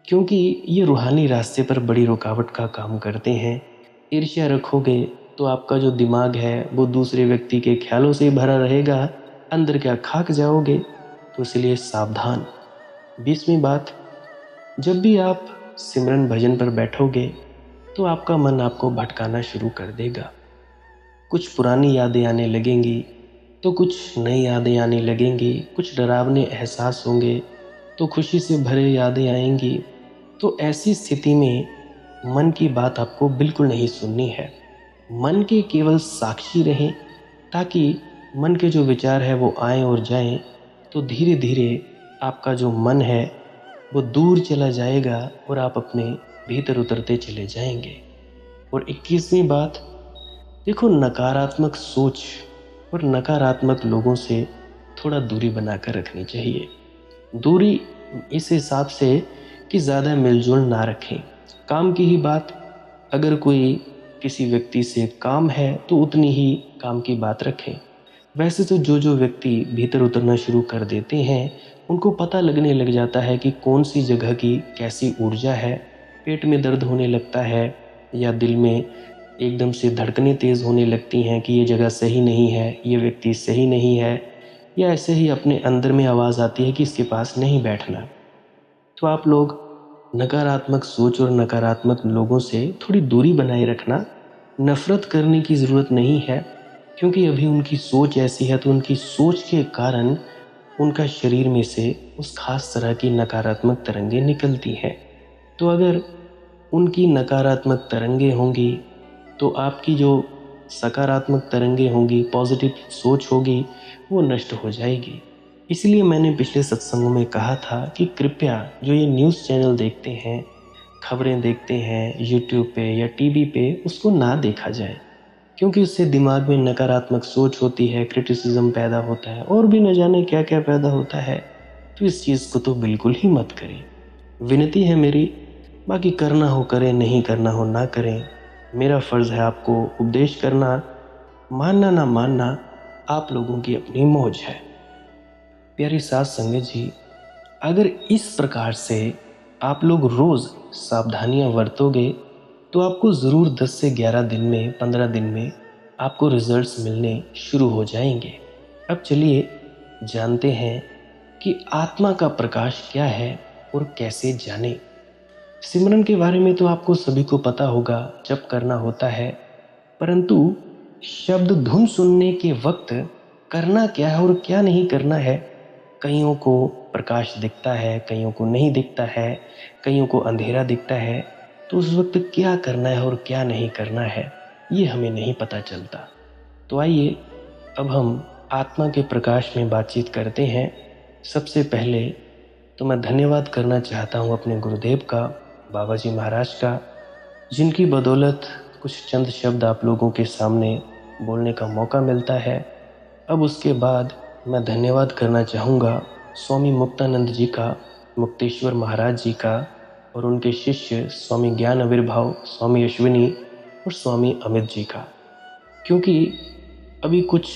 क्योंकि ये रूहानी रास्ते पर बड़ी रुकावट का काम करते हैं। ईर्ष्या रखोगे तो आपका जो दिमाग है वो दूसरे व्यक्ति के ख्यालों से भरा रहेगा, अंदर क्या खाक जाओगे। तो इसलिए सावधान। 20वीं बात, जब भी आप सिमरन भजन पर बैठोगे तो आपका मन आपको भटकाना शुरू कर देगा। कुछ पुरानी यादें आने लगेंगी तो कुछ नई यादें आने लगेंगी, कुछ डरावने एहसास होंगे तो खुशी से भरे यादें आएंगी। तो ऐसी स्थिति में मन की बात आपको बिल्कुल नहीं सुननी है। मन के केवल साक्षी रहें, ताकि मन के जो विचार है वो आएँ और जाएं, तो धीरे धीरे आपका जो मन है वो दूर चला जाएगा और आप अपने भीतर उतरते चले जाएंगे। और 21वीं बात, देखो, नकारात्मक सोच और नकारात्मक लोगों से थोड़ा दूरी बनाकर रखनी चाहिए। दूरी इस हिसाब से कि ज़्यादा मिलजुल ना रखें। काम की ही बात, अगर कोई किसी व्यक्ति से काम है तो उतनी ही काम की बात रखें। वैसे तो जो व्यक्ति भीतर उतरना शुरू कर देते हैं उनको पता लगने लग जाता है कि कौन सी जगह की कैसी ऊर्जा है। पेट में दर्द होने लगता है या दिल में एकदम से धड़कनें तेज़ होने लगती हैं कि ये जगह सही नहीं है, ये व्यक्ति सही नहीं है, या ऐसे ही अपने अंदर में आवाज़ आती है कि इसके पास नहीं बैठना। तो आप लोग नकारात्मक सोच और नकारात्मक लोगों से थोड़ी दूरी बनाए रखना। नफ़रत करने की ज़रूरत नहीं है, क्योंकि अभी उनकी सोच ऐसी है, तो उनकी सोच के कारण उनका शरीर में से उस खास तरह की नकारात्मक तरंगें निकलती हैं। तो अगर उनकी नकारात्मक तरंगें होंगी तो आपकी जो सकारात्मक तरंगें होंगी, पॉजिटिव सोच होगी, वो नष्ट हो जाएगी। इसलिए मैंने पिछले सत्संगों में कहा था कि कृपया जो ये न्यूज़ चैनल देखते हैं, खबरें देखते हैं यूट्यूब पे या टीवी पे, उसको ना देखा जाए, क्योंकि उससे दिमाग में नकारात्मक सोच होती है, क्रिटिसिज्म पैदा होता है और भी न जाने क्या क्या पैदा होता है। तो इस चीज़ को तो बिल्कुल ही मत करें। विनती है मेरी, बाकी करना हो करें, नहीं करना हो ना करें। मेरा फ़र्ज़ है आपको उपदेश करना, मानना ना मानना आप लोगों की अपनी मौज है। प्यारी साथ संगत जी, अगर इस प्रकार से आप लोग रोज़ सावधानियां बरतोगे तो आपको ज़रूर 10 से 11 दिन में, 15 दिन में आपको रिजल्ट्स मिलने शुरू हो जाएंगे। अब चलिए जानते हैं कि आत्मा का प्रकाश क्या है और कैसे जाने। सिमरन के बारे में तो आपको सभी को पता होगा, जप करना होता है, परंतु शब्द धुन सुनने के वक्त करना क्या है और क्या नहीं करना है। कईयों को प्रकाश दिखता है, कईयों को नहीं दिखता है, कईयों को अंधेरा दिखता है। तो उस वक्त क्या करना है और क्या नहीं करना है, ये हमें नहीं पता चलता। तो आइए अब हम आत्मा के प्रकाश में बातचीत करते हैं। सबसे पहले तो मैं धन्यवाद करना चाहता हूँ अपने गुरुदेव का, बाबा जी महाराज का, जिनकी बदौलत कुछ चंद शब्द आप लोगों के सामने बोलने का मौका मिलता है। अब उसके बाद मैं धन्यवाद करना चाहूँगा स्वामी मुक्तानंद जी का, मुक्तेश्वर महाराज जी का, और उनके शिष्य स्वामी ज्ञान आविर्भाव, स्वामी अश्विनी और स्वामी अमित जी का। क्योंकि अभी कुछ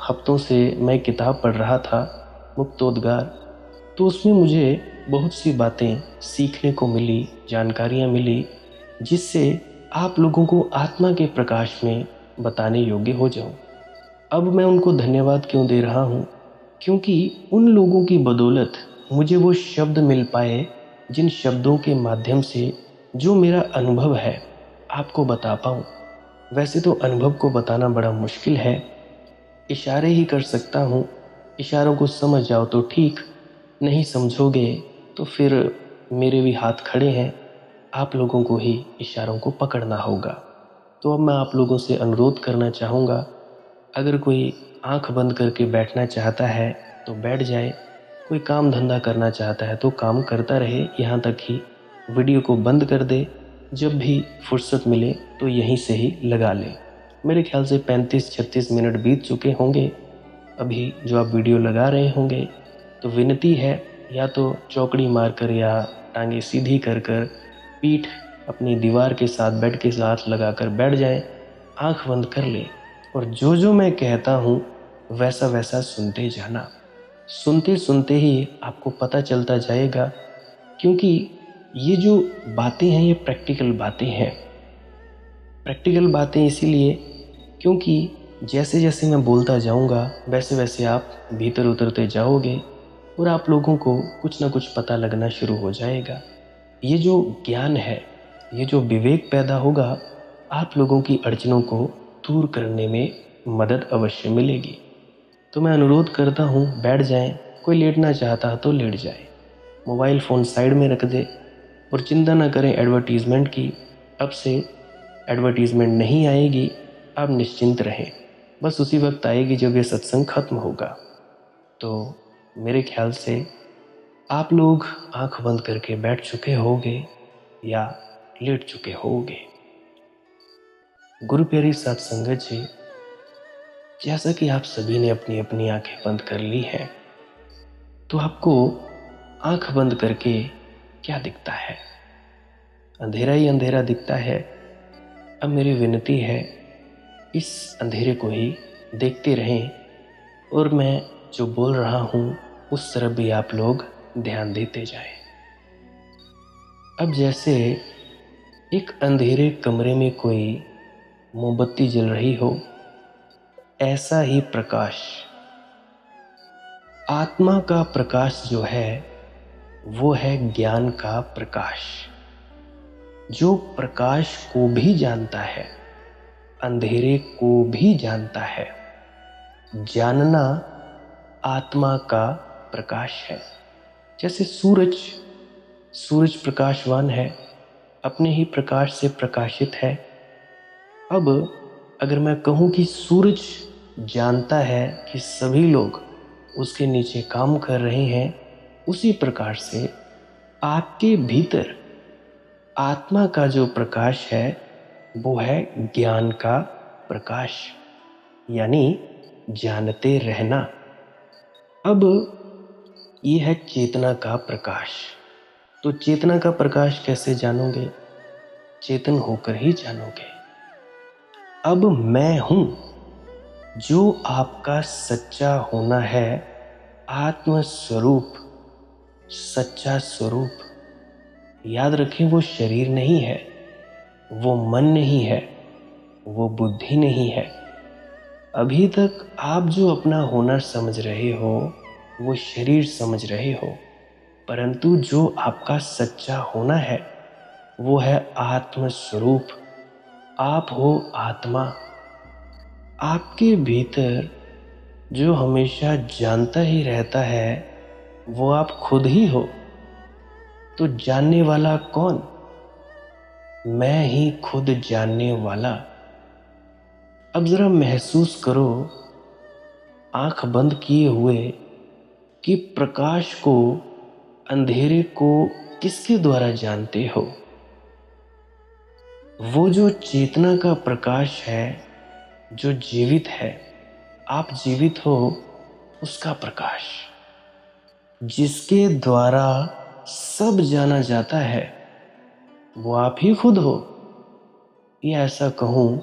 हफ्तों से मैं किताब पढ़ रहा था, मुक्तोद्गार, तो उसमें मुझे बहुत सी बातें सीखने को मिली, जानकारियाँ मिली, जिससे आप लोगों को आत्मा के प्रकाश में बताने योग्य हो जाऊं। अब मैं उनको धन्यवाद क्यों दे रहा हूं? क्योंकि उन लोगों की बदौलत मुझे वो शब्द मिल पाए, जिन शब्दों के माध्यम से जो मेरा अनुभव है आपको बता पाऊं। वैसे तो अनुभव को बताना बड़ा मुश्किल है, इशारे ही कर सकता हूँ। इशारों को समझ जाओ तो ठीक, नहीं समझोगे तो फिर मेरे भी हाथ खड़े हैं, आप लोगों को ही इशारों को पकड़ना होगा। तो अब मैं आप लोगों से अनुरोध करना चाहूँगा, अगर कोई आंख बंद करके बैठना चाहता है तो बैठ जाए, कोई काम धंधा करना चाहता है तो काम करता रहे, यहाँ तक ही वीडियो को बंद कर दे। जब भी फुर्सत मिले तो यहीं से ही लगा ले। मेरे ख्याल से 35-36 मिनट बीत चुके होंगे अभी जो आप वीडियो लगा रहे होंगे। तो विनती है, या तो चौकड़ी मारकर या टांगे सीधी कर कर पीठ अपनी दीवार के साथ, बेड के साथ लगाकर बैठ जाएं, आंख बंद कर ले और जो जो मैं कहता हूँ वैसा वैसा सुनते जाना। सुनते सुनते ही आपको पता चलता जाएगा, क्योंकि ये जो बातें हैं ये प्रैक्टिकल बातें हैं। प्रैक्टिकल बातें इसीलिए क्योंकि जैसे जैसे मैं बोलता जाऊंगा वैसे वैसे आप भीतर उतरते जाओगे और आप लोगों को कुछ ना कुछ पता लगना शुरू हो जाएगा। ये जो ज्ञान है, ये जो विवेक पैदा होगा, आप लोगों की अड़चनों को दूर करने में मदद अवश्य मिलेगी। तो मैं अनुरोध करता हूँ, बैठ जाएं। कोई लेटना चाहता है तो लेट जाए, मोबाइल फ़ोन साइड में रख दे और चिंता न करें एडवर्टीज़मेंट की। अब से एडवर्टीज़मेंट नहीं आएगी, आप निश्चिंत रहें। बस उसी वक्त आएगी जब ये सत्संग खत्म होगा। तो मेरे ख्याल से आप लोग आंख बंद करके बैठ चुके होंगे या लेट चुके होंगे। गुरु प्यारी साथ संगत जी, जैसा कि आप सभी ने अपनी अपनी आंखें बंद कर ली हैं, तो आपको आंख बंद करके क्या दिखता है? अंधेरा ही अंधेरा दिखता है। अब मेरी विनती है, इस अंधेरे को ही देखते रहें और मैं जो बोल रहा हूँ उस तरफ भी आप लोग ध्यान देते जाएं। अब जैसे एक अंधेरे कमरे में कोई मोमबत्ती जल रही हो, ऐसा ही प्रकाश, आत्मा का प्रकाश जो है वो है ज्ञान का प्रकाश, जो प्रकाश को भी जानता है, अंधेरे को भी जानता है। जानना आत्मा का प्रकाश है। जैसे सूरज प्रकाशवान है, अपने ही प्रकाश से प्रकाशित है। अब अगर मैं कहूँ कि सूरज जानता है कि सभी लोग उसके नीचे काम कर रहे हैं, उसी प्रकार से आपके भीतर आत्मा का जो प्रकाश है वो है ज्ञान का प्रकाश, यानी जानते रहना। अब ये है चेतना का प्रकाश। तो चेतना का प्रकाश कैसे जानोगे? चेतन होकर ही जानोगे। अब मैं हूं, जो आपका सच्चा होना है, आत्म स्वरूप, सच्चा स्वरूप। याद रखें, वो शरीर नहीं है, वो मन नहीं है, वो बुद्धि नहीं है। अभी तक आप जो अपना होना समझ रहे हो वो शरीर समझ रहे हो, परंतु जो आपका सच्चा होना है वो है आत्म स्वरूप। आप हो आत्मा। आपके भीतर जो हमेशा जानता ही रहता है वो आप खुद ही हो। तो जानने वाला कौन? मैं ही खुद जानने वाला। अब जरा महसूस करो, आंख बंद किए हुए, कि प्रकाश को, अंधेरे को किसके द्वारा जानते हो? वो जो चेतना का प्रकाश है, जो जीवित है, आप जीवित हो, उसका प्रकाश, जिसके द्वारा सब जाना जाता है, वो आप ही खुद हो। या ऐसा कहूं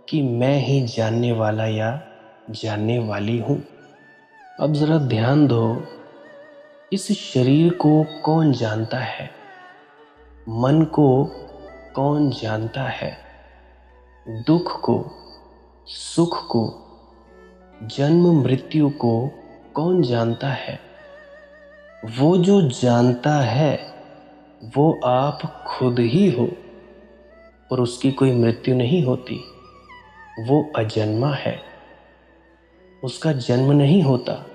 कि मैं ही जानने वाला या जानने वाली हूं। अब जरा ध्यान दो, इस शरीर को कौन जानता है? मन को कौन जानता है? दुख को, सुख को, जन्म मृत्यु को कौन जानता है? वो जो जानता है वो आप खुद ही हो, और उसकी कोई मृत्यु नहीं होती। वो अजन्मा है, उसका जन्म नहीं होता।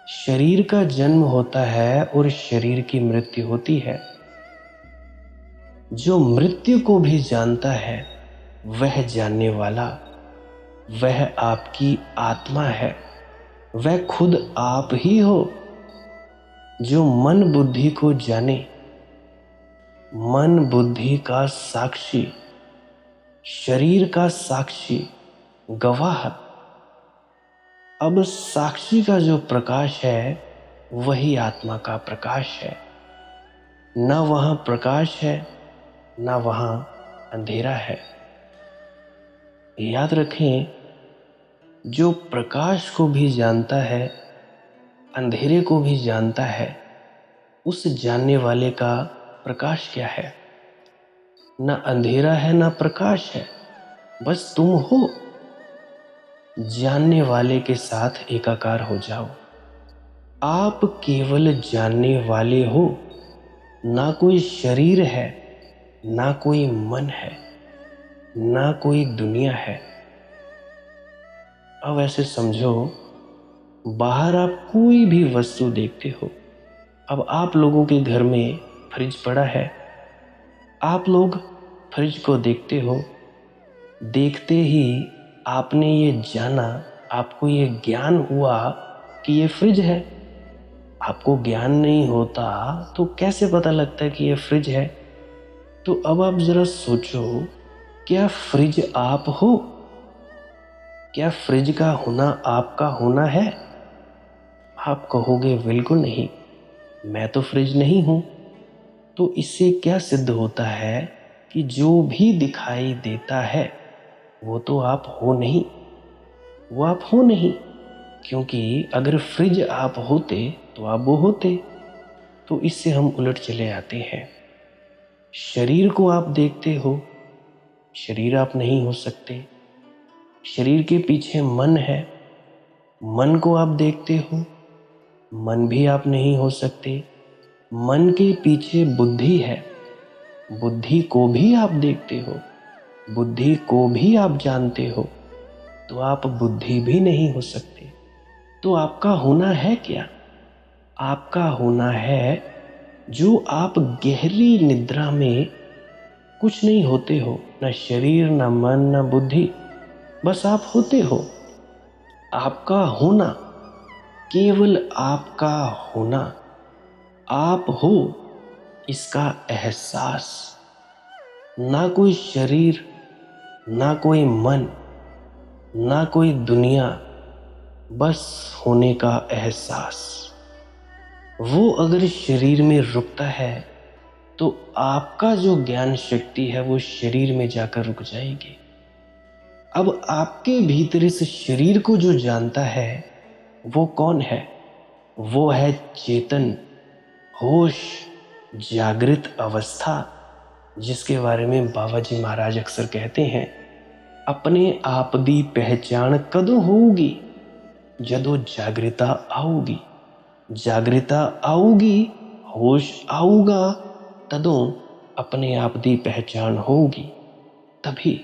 शरीर का जन्म होता है और शरीर की मृत्यु होती है। जो मृत्यु को भी जानता है वह जानने वाला, वह आपकी आत्मा है, वह खुद आप ही हो। जो मन बुद्धि को जाने, मन बुद्धि का साक्षी, शरीर का साक्षी, गवाह। अब साक्षी का जो प्रकाश है वही आत्मा का प्रकाश है। ना वहां प्रकाश है, ना वहां अंधेरा है। याद रखें, जो प्रकाश को भी जानता है, अंधेरे को भी जानता है, उस जानने वाले का प्रकाश क्या है? ना अंधेरा है ना प्रकाश है, बस तुम हो। जानने वाले के साथ एकाकार हो जाओ। आप केवल जानने वाले हो, ना कोई शरीर है, ना कोई मन है, ना कोई दुनिया है। अब ऐसे समझो, बाहर आप कोई भी वस्तु देखते हो। अब आप लोगों के घर में फ्रिज पड़ा है, आप लोग फ्रिज को देखते हो। देखते ही आपने ये जाना, आपको ये ज्ञान हुआ कि ये फ्रिज है। आपको ज्ञान नहीं होता तो कैसे पता लगता है कि ये फ्रिज है? तो अब आप जरा सोचो, क्या फ्रिज आप हो? क्या फ्रिज का होना आपका होना है? आप कहोगे बिल्कुल नहीं, मैं तो फ्रिज नहीं हूं। तो इससे क्या सिद्ध होता है कि जो भी दिखाई देता है वो तो आप हो नहीं, वो आप हो नहीं। क्योंकि अगर फ्रिज आप होते तो आप वो होते। तो इससे हम उलट चले आते हैं। शरीर को आप देखते हो, शरीर आप नहीं हो सकते। शरीर के पीछे मन है, मन को आप देखते हो, मन भी आप नहीं हो सकते। मन के पीछे बुद्धि है, बुद्धि को भी आप देखते हो, बुद्धि को भी आप जानते हो, तो आप बुद्धि भी नहीं हो सकते। तो आपका होना है क्या? आपका होना है जो आप गहरी निद्रा में कुछ नहीं होते हो, ना शरीर, ना मन, ना बुद्धि, बस आप होते हो। आपका होना, केवल आपका होना, आप हो, इसका एहसास। ना कोई शरीर, ना कोई मन, ना कोई दुनिया, बस होने का एहसास। वो अगर शरीर में रुकता है तो आपका जो ज्ञान शक्ति है वो शरीर में जाकर रुक जाएगी। अब आपके भीतर इस शरीर को जो जानता है वो कौन है? वो है चेतन, होश, जागृत अवस्था, जिसके बारे में बाबा जी महाराज अक्सर कहते हैं, अपने आप दी पहचान कदों होगी, जदों जागृता आऊगी। जागृता आऊगी, होश आऊगा, तदों अपने आप दी पहचान होगी। तभी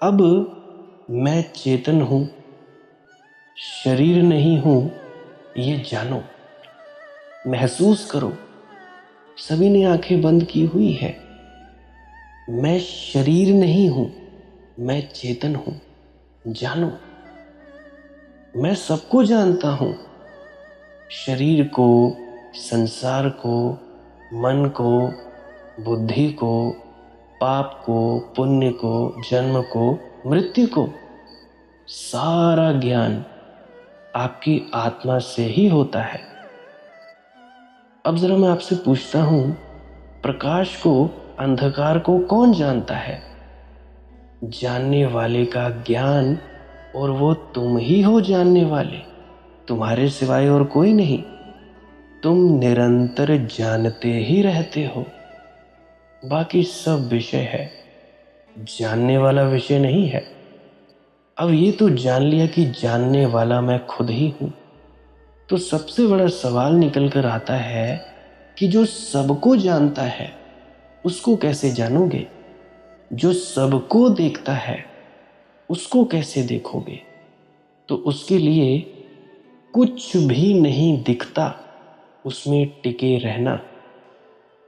अब मैं चेतन हूँ, शरीर नहीं हूँ, ये जानो। महसूस करो, सभी ने आंखें बंद की हुई है। मैं शरीर नहीं हूँ, मैं चेतन हूँ, जानो। मैं सबको जानता हूँ, शरीर को, संसार को, मन को, बुद्धि को, पाप को, पुण्य को, जन्म को, मृत्यु को। सारा ज्ञान आपकी आत्मा से ही होता है। अब जरा मैं आपसे पूछता हूं, प्रकाश को, अंधकार को कौन जानता है? जानने वाले का ज्ञान, और वो तुम ही हो जानने वाले, तुम्हारे सिवाय और कोई नहीं। तुम निरंतर जानते ही रहते हो। बाकी सब विषय है, जानने वाला विषय नहीं है। अब ये तो जान लिया कि जानने वाला मैं खुद ही हूं, तो सबसे बड़ा सवाल निकल कर आता है कि जो सबको जानता है उसको कैसे जानोगे? जो सबको देखता है उसको कैसे देखोगे? तो उसके लिए कुछ भी नहीं दिखता उसमें टिके रहना।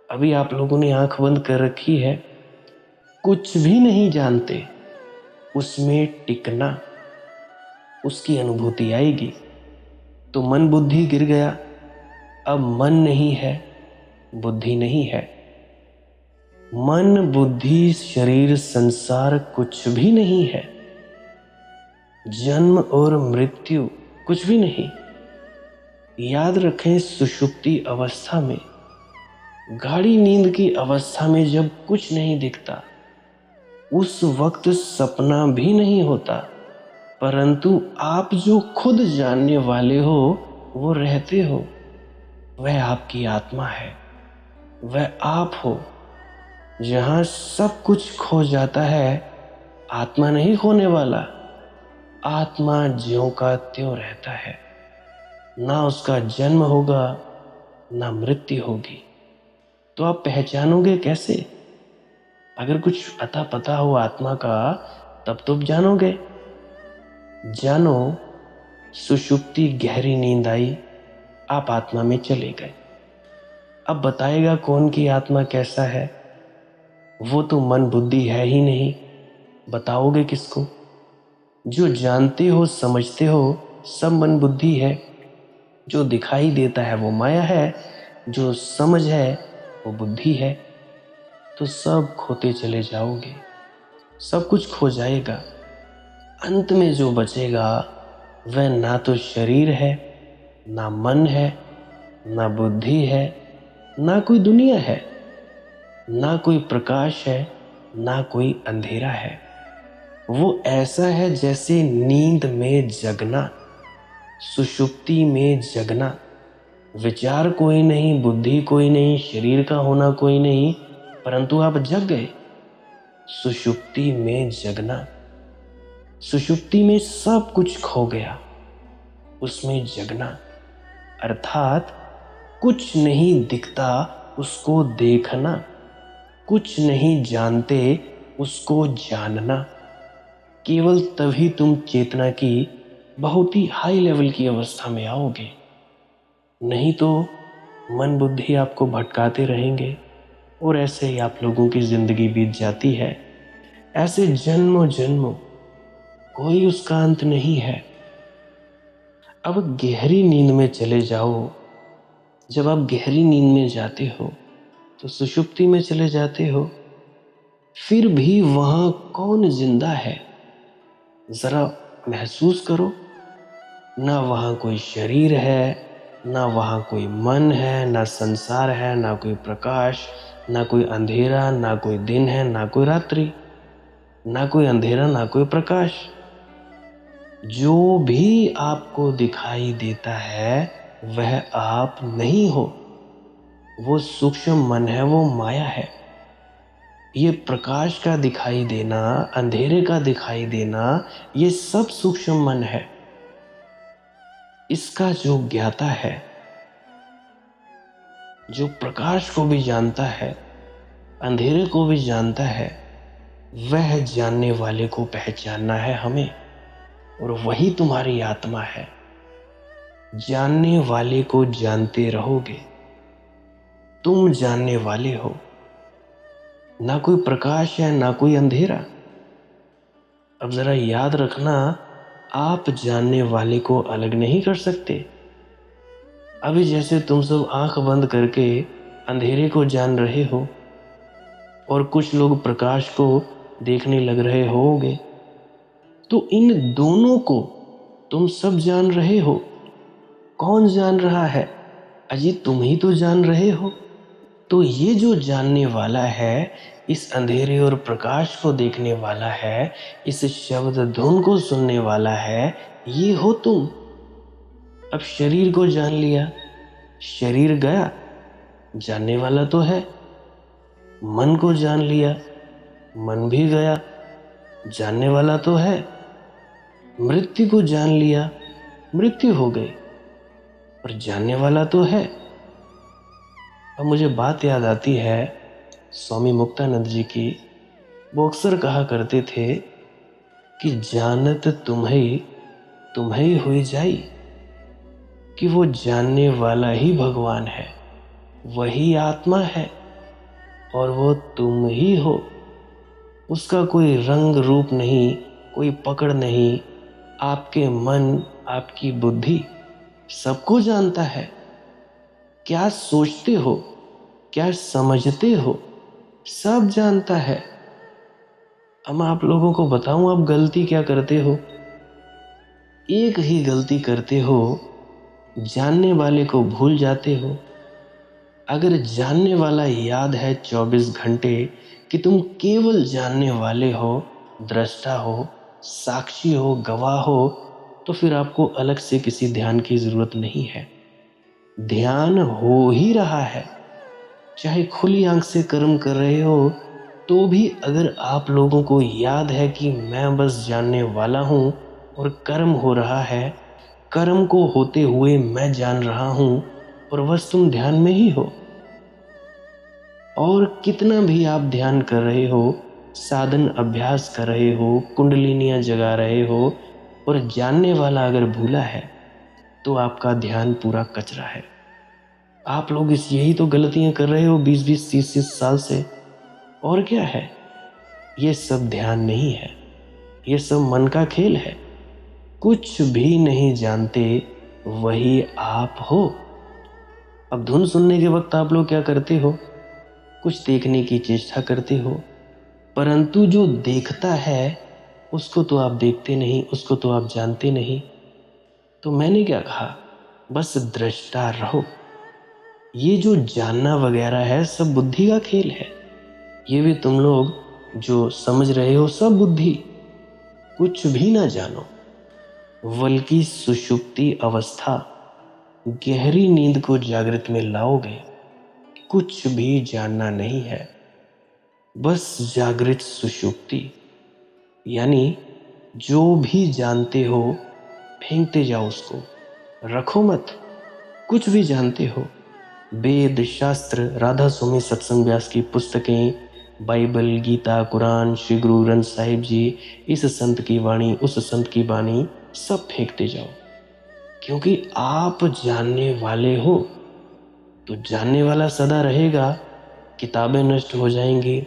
अभी आप लोगों ने आंख बंद कर रखी है, कुछ भी नहीं जानते उसमें टिकना, उसकी अनुभूति आएगी। तो मन बुद्धि गिर गया, अब मन नहीं है, बुद्धि नहीं है। मन, बुद्धि, शरीर, संसार कुछ भी नहीं है। जन्म और मृत्यु कुछ भी नहीं। याद रखें, सुषुप्ति अवस्था में, गाढ़ी नींद की अवस्था में जब कुछ नहीं दिखता, उस वक्त सपना भी नहीं होता, परंतु आप जो खुद जानने वाले हो वो रहते हो। वह आपकी आत्मा है, वह आप हो। जहां सब कुछ खो जाता है, आत्मा नहीं खोने वाला। आत्मा ज्यों का त्यों रहता है, ना उसका जन्म होगा ना मृत्यु होगी। तो आप पहचानोगे कैसे? अगर कुछ अता पता हो आत्मा का, तब तो जानोगे। जानो, सुषुप्ति गहरी नींद आई, आप आत्मा में चले गए। अब बताएगा कौन कि आत्मा कैसा है? वो तो मन बुद्धि है ही नहीं, बताओगे किसको? जो जानते हो, समझते हो, सब मन बुद्धि है। जो दिखाई देता है वो माया है, जो समझ है वो बुद्धि है। तो सब खोते चले जाओगे, सब कुछ खो जाएगा। अंत में जो बचेगा वह ना तो शरीर है, ना मन है, ना बुद्धि है, ना कोई दुनिया है, ना कोई प्रकाश है, ना कोई अंधेरा है। वो ऐसा है जैसे नींद में जगना, सुषुप्ति में जगना। विचार कोई नहीं, बुद्धि कोई नहीं, शरीर का होना कोई नहीं, परंतु आप जग गए। सुषुप्ति में जगना, सुषुप्ति में सब कुछ खो गया, उसमें जगना, अर्थात कुछ नहीं दिखता उसको देखना, कुछ नहीं जानते उसको जानना। केवल तभी तुम चेतना की बहुत ही हाई लेवल की अवस्था में आओगे। नहीं तो मन बुद्धि आपको भटकाते रहेंगे और ऐसे ही आप लोगों की जिंदगी बीत जाती है। ऐसे जन्मों जन्मों, कोई उसका अंत नहीं है। अब गहरी नींद में चले जाओ। जब आप गहरी नींद में जाते हो तो सुषुप्ति में चले जाते हो, फिर भी वहां कौन जिंदा है? जरा महसूस करो। ना वहां कोई शरीर है, ना वहां कोई मन है, ना संसार है, ना कोई प्रकाश, ना कोई अंधेरा, ना कोई दिन है, ना कोई रात्रि, ना कोई अंधेरा, ना कोई प्रकाश। जो भी आपको दिखाई देता है वह आप नहीं हो। वो सूक्ष्म मन है, वो माया है। ये प्रकाश का दिखाई देना, अंधेरे का दिखाई देना, ये सब सूक्ष्म मन है। इसका जो ज्ञाता है, जो प्रकाश को भी जानता है, अंधेरे को भी जानता है, वह जानने वाले को पहचानना है हमें, और वही तुम्हारी आत्मा है। जानने वाले को जानते रहोगे, तुम जानने वाले हो। ना कोई प्रकाश है, ना कोई अंधेरा। अब जरा याद रखना, आप जानने वाले को अलग नहीं कर सकते। अभी जैसे तुम सब आंख बंद करके अंधेरे को जान रहे हो, और कुछ लोग प्रकाश को देखने लग रहे होगे, तो इन दोनों को तुम सब जान रहे हो। कौन जान रहा है? अजी तुम ही तो जान रहे हो। तो ये जो जानने वाला है, इस अंधेरे और प्रकाश को देखने वाला है, इस शब्द धुन को सुनने वाला है, ये हो तुम। अब शरीर को जान लिया, शरीर गया, जानने वाला तो है। मन को जान लिया, मन भी गया, जानने वाला तो है। मृत्यु को जान लिया, मृत्यु हो गई, और जानने वाला तो है। अब मुझे बात याद आती है स्वामी मुक्तानंद जी की। वो अक्सर कहा करते थे कि जानत तुम्हें हुई जाई, कि वो जानने वाला ही भगवान है, वही आत्मा है, और वो तुम ही हो। उसका कोई रंग रूप नहीं, कोई पकड़ नहीं। आपके मन, आपकी बुद्धि सबको जानता है। क्या सोचते हो, क्या समझते हो, सब जानता है। अब मैं आप लोगों को बताऊं, आप गलती क्या करते हो। एक ही गलती करते हो, जानने वाले को भूल जाते हो। अगर जानने वाला याद है 24 घंटे कि तुम केवल जानने वाले हो, दृष्टा हो, साक्षी हो, गवाह हो, तो फिर आपको अलग से किसी ध्यान की जरूरत नहीं है। ध्यान हो ही रहा है। चाहे खुली आंख से कर्म कर रहे हो, तो भी अगर आप लोगों को याद है कि मैं बस जानने वाला हूँ और कर्म हो रहा है, कर्म को होते हुए मैं जान रहा हूँ, और बस तुम ध्यान में ही हो। और कितना भी आप ध्यान कर रहे हो, साधन अभ्यास कर रहे हो, कुंडलिनियाँ जगा रहे हो, और जानने वाला अगर भूला है, तो आपका ध्यान पूरा कचरा है। आप लोग यही तो गलतियां कर रहे हो 20-20, 30-30 साल से। और क्या है? ये सब ध्यान नहीं है, ये सब मन का खेल है। कुछ भी नहीं जानते, वही आप हो। अब धुन सुनने के वक्त आप लोग क्या करते हो? कुछ देखने की चेष्टा करते हो, परंतु जो देखता है उसको तो आप देखते नहीं, उसको तो आप जानते नहीं। तो मैंने क्या कहा, बस दृष्टा रहो। ये जो जानना वगैरह है सब बुद्धि का खेल है। ये भी तुम लोग जो समझ रहे हो सब बुद्धि। कुछ भी ना जानो, बल्कि सुषुप्ति अवस्था, गहरी नींद को जागृत में लाओगे। कुछ भी जानना नहीं है, बस जागृत सुषुप्ति। यानी जो भी जानते हो फेंकते जाओ उसको, रखो मत। कुछ भी जानते हो, वेद, शास्त्र, राधा स्वामी सत्संग व्यास की पुस्तकें, बाइबल, गीता, कुरान, श्री गुरु ग्रंथ साहिब जी, इस संत की वाणी, उस संत की वाणी, सब फेंकते जाओ। क्योंकि आप जानने वाले हो, तो जानने वाला सदा रहेगा। किताबें नष्ट हो जाएंगी,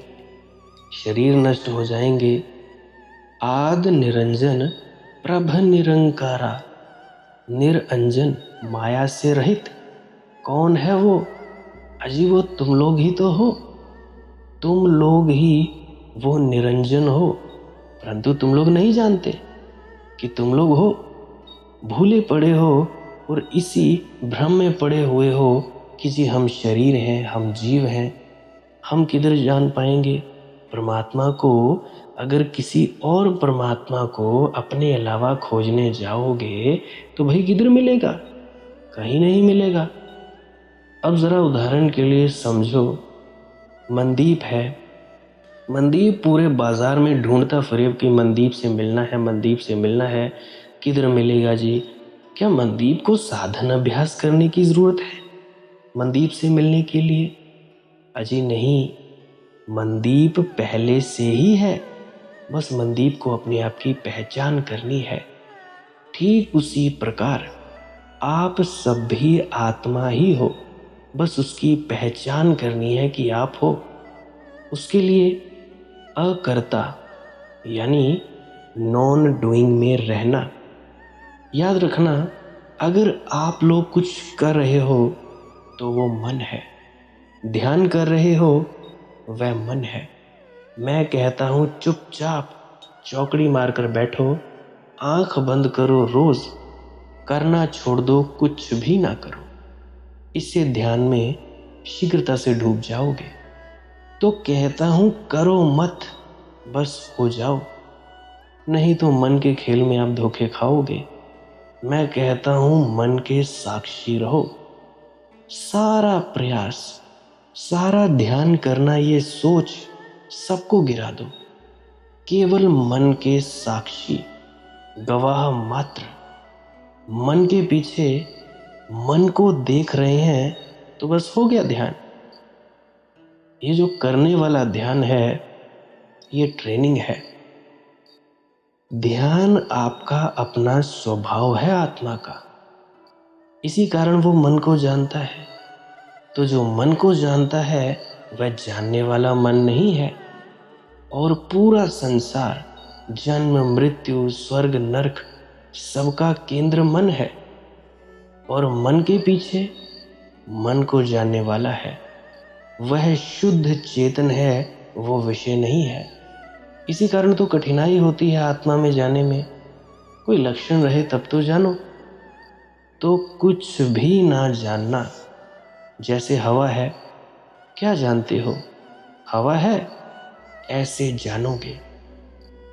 शरीर नष्ट हो जाएंगे। आद निरंजन प्रभ निरंकारा, निरंजन माया से रहित। कौन है वो? अजी वो तुम लोग ही तो हो। तुम लोग ही वो निरंजन हो, परंतु तुम लोग नहीं जानते कि तुम लोग हो। भूले पड़े हो और इसी भ्रम में पड़े हुए हो कि जी हम शरीर हैं, हम जीव हैं। हम किधर जान पाएंगे परमात्मा को? अगर किसी और परमात्मा को अपने अलावा खोजने जाओगे तो भाई किधर मिलेगा? कहीं नहीं मिलेगा। अब ज़रा उदाहरण के लिए समझो, मनदीप है। मनदीप पूरे बाज़ार में ढूंढता फिरे कि मनदीप से मिलना है, मनदीप से मिलना है। किधर मिलेगा जी? क्या मनदीप को साधन अभ्यास करने की ज़रूरत है मनदीप से मिलने के लिए? अजी नहीं, मनदीप पहले से ही है। बस मनदीप को अपने आप की पहचान करनी है। ठीक उसी प्रकार आप सब भी आत्मा ही हो, बस उसकी पहचान करनी है कि आप हो। उसके लिए अकर्ता यानी नॉन डूइंग में रहना। याद रखना, अगर आप लोग कुछ कर रहे हो तो वो मन है, ध्यान कर रहे हो वह मन है। मैं कहता हूँ चुपचाप चौकड़ी मारकर बैठो, आंख बंद करो रोज, करना छोड़ दो, कुछ भी ना करो। इससे ध्यान में शीघ्रता से डूब जाओगे। तो कहता हूँ करो मत, बस हो जाओ, नहीं तो मन के खेल में आप धोखे खाओगे। मैं कहता हूँ मन के साक्षी रहो। सारा प्रयास, सारा ध्यान करना, ये सोच सबको गिरा दो। केवल मन के साक्षी, गवाह मात्र। मन के पीछे मन को देख रहे हैं तो बस हो गया ध्यान। ये जो करने वाला ध्यान है, ये ट्रेनिंग है। ध्यान आपका अपना स्वभाव है आत्मा का, इसी कारण वो मन को जानता है। तो जो मन को जानता है वह जानने वाला मन नहीं है। और पूरा संसार, जन्म मृत्यु स्वर्ग नरक, सबका केंद्र मन है। और मन के पीछे मन को जानने वाला है, वह शुद्ध चेतन है, वो विषय नहीं है। इसी कारण तो कठिनाई होती है आत्मा में जाने में। कोई लक्षण रहे तब तो जानो। तो कुछ भी ना जानना, जैसे हवा है, क्या जानते हो? हवा है, ऐसे जानोगे।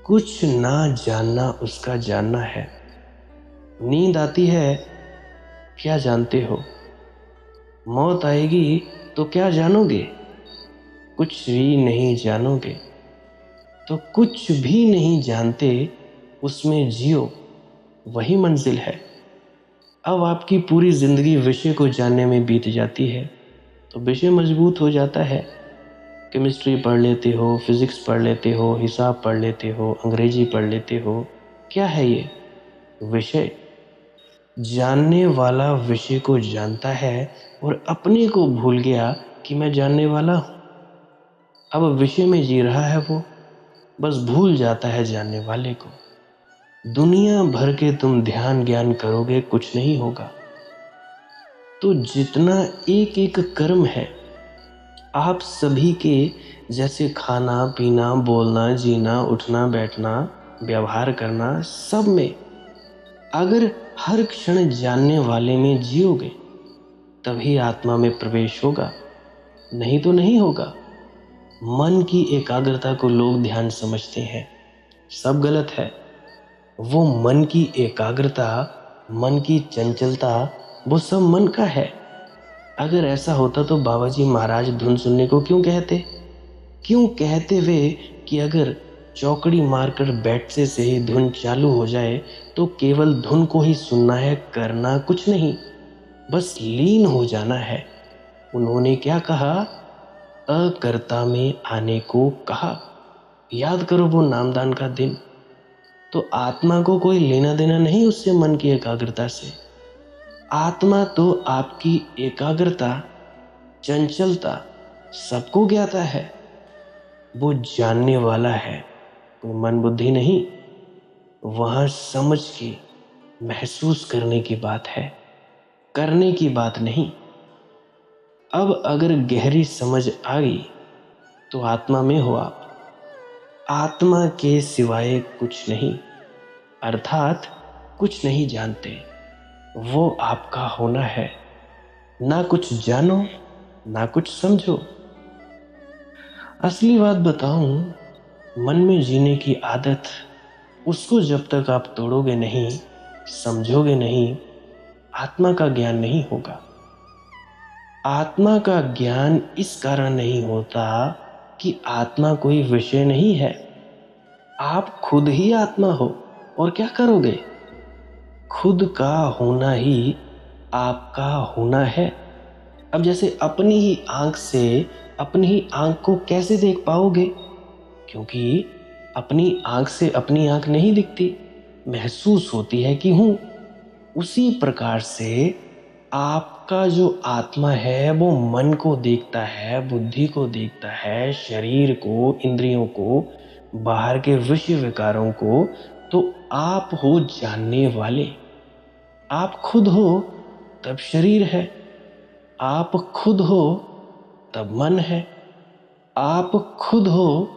कुछ ना जानना उसका जानना है। नींद आती है, क्या जानते हो? मौत आएगी तो क्या जानोगे? कुछ भी नहीं जानोगे। तो कुछ भी नहीं जानते, उसमें जियो, वही मंजिल है। अब आपकी पूरी जिंदगी विषय को जानने में बीत जाती है तो विषय मजबूत हो जाता है। केमिस्ट्री पढ़ लेते हो, फिजिक्स पढ़ लेते हो, हिसाब पढ़ लेते हो, अंग्रेजी पढ़ लेते हो, क्या है ये? विषय। जानने वाला विषय को जानता है और अपने को भूल गया कि मैं जानने वाला हूँ। अब विषय में जी रहा है वो, बस भूल जाता है जानने वाले को। दुनिया भर के तुम ध्यान ज्ञान करोगे, कुछ नहीं होगा। तो जितना एक एक कर्म है आप सभी के, जैसे खाना पीना, बोलना, जीना, उठना बैठना, व्यवहार करना, सब में अगर हर क्षण जानने वाले में जियोगे तभी आत्मा में प्रवेश होगा, नहीं तो नहीं होगा। मन की एकाग्रता को लोग ध्यान समझते हैं, सब गलत है। वो मन की एकाग्रता, मन की चंचलता, वो सब मन का है। अगर ऐसा होता तो बाबा जी महाराज धुन सुनने को क्यों कहते? क्यों कहते वे कि अगर चौकड़ी मारकर बैठने से ही धुन चालू हो जाए तो केवल धुन को ही सुनना है, करना कुछ नहीं, बस लीन हो जाना है। उन्होंने क्या कहा? अकर्ता में आने को कहा। याद करो वो नामदान का दिन। तो आत्मा को कोई लेना देना नहीं उससे, मन की एकाग्रता से। आत्मा तो आपकी एकाग्रता, चंचलता सबको ज्ञाता है। वो जानने वाला है, कोई मन बुद्धि नहीं। वहां समझ के महसूस करने की बात है, करने की बात नहीं। अब अगर गहरी समझ आ गई तो आत्मा में हो आप, आत्मा के सिवाय कुछ नहीं, अर्थात कुछ नहीं जानते। वो आपका होना है। ना कुछ जानो, ना कुछ समझो। असली बात बताऊं, मन में जीने की आदत, उसको जब तक आप तोड़ोगे नहीं, समझोगे नहीं, आत्मा का ज्ञान नहीं होगा। आत्मा का ज्ञान इस कारण नहीं होता कि आत्मा कोई विषय नहीं है। आप खुद ही आत्मा हो और क्या करोगे? खुद का होना ही आपका होना है। अब जैसे अपनी ही आंख से अपनी ही आंख को कैसे देख पाओगे? क्योंकि अपनी आंख से अपनी आंख नहीं दिखती, महसूस होती है कि हूँ। उसी प्रकार से आपका जो आत्मा है वो मन को देखता है, बुद्धि को देखता है, शरीर को, इंद्रियों को, बाहर के विषय विकारों को। तो आप हो जानने वाले। आप खुद हो तब शरीर है, आप खुद हो तब मन है, आप खुद हो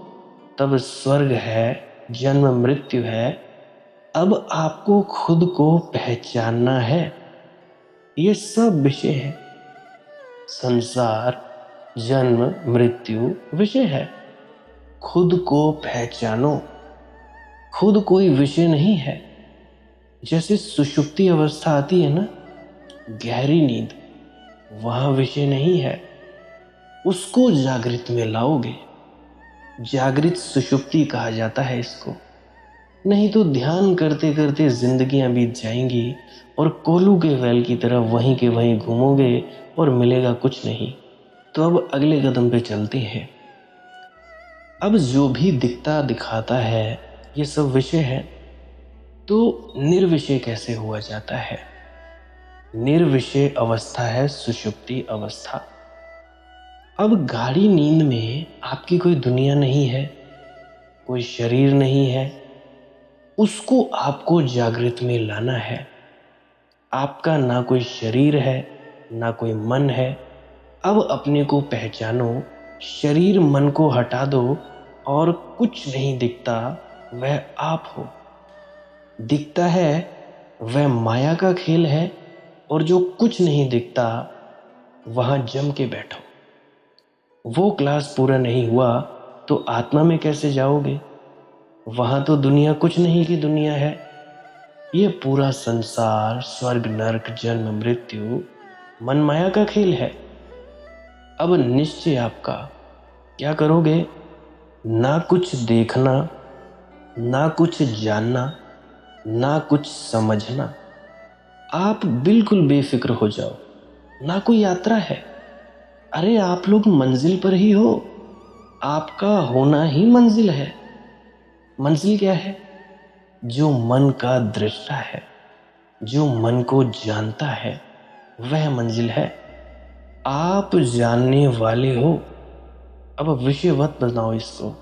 तब स्वर्ग है, जन्म मृत्यु है। अब आपको खुद को पहचानना है। ये सब विषय है। संसार, जन्म मृत्यु विषय है। खुद को पहचानो। खुद कोई विषय नहीं है। जैसे सुषुप्ति अवस्था आती है ना, गहरी नींद, वहां विषय नहीं है। उसको जागृत में लाओगे। जागृत सुषुप्ति कहा जाता है इसको। नहीं तो ध्यान करते करते जिंदगियां बीत जाएंगी और कोलू के वैल की तरह वहीं के वहीं घूमोगे और मिलेगा कुछ नहीं। तो अब अगले कदम पे चलते हैं। अब जो भी दिखता दिखाता है ये सब विषय है, तो निर्विषय कैसे हुआ जाता है? निर्विषय अवस्था है सुषुप्ति अवस्था। अब गाढ़ी नींद में आपकी कोई दुनिया नहीं है, कोई शरीर नहीं है। उसको आपको जागृत में लाना है। आपका ना कोई शरीर है, ना कोई मन है। अब अपने को पहचानो। शरीर मन को हटा दो और कुछ नहीं दिखता, वह आप हो। दिखता है वह माया का खेल है, और जो कुछ नहीं दिखता वहां जम के बैठो। वो क्लास पूरा नहीं हुआ तो आत्मा में कैसे जाओगे? वहां तो दुनिया कुछ नहीं की दुनिया है। ये पूरा संसार, स्वर्ग नरक, जन्म मृत्यु, मन माया का खेल है। अब निश्चय आपका, क्या करोगे? ना कुछ देखना, ना कुछ जानना, ना कुछ समझना। आप बिल्कुल बेफिक्र हो जाओ। ना कोई यात्रा है। अरे आप लोग मंजिल पर ही हो। आपका होना ही मंजिल है। मंजिल क्या है? जो मन का दृष्टा है, जो मन को जानता है, वह मंजिल है। आप जानने वाले हो। अब विषय मत बनाओ इसको।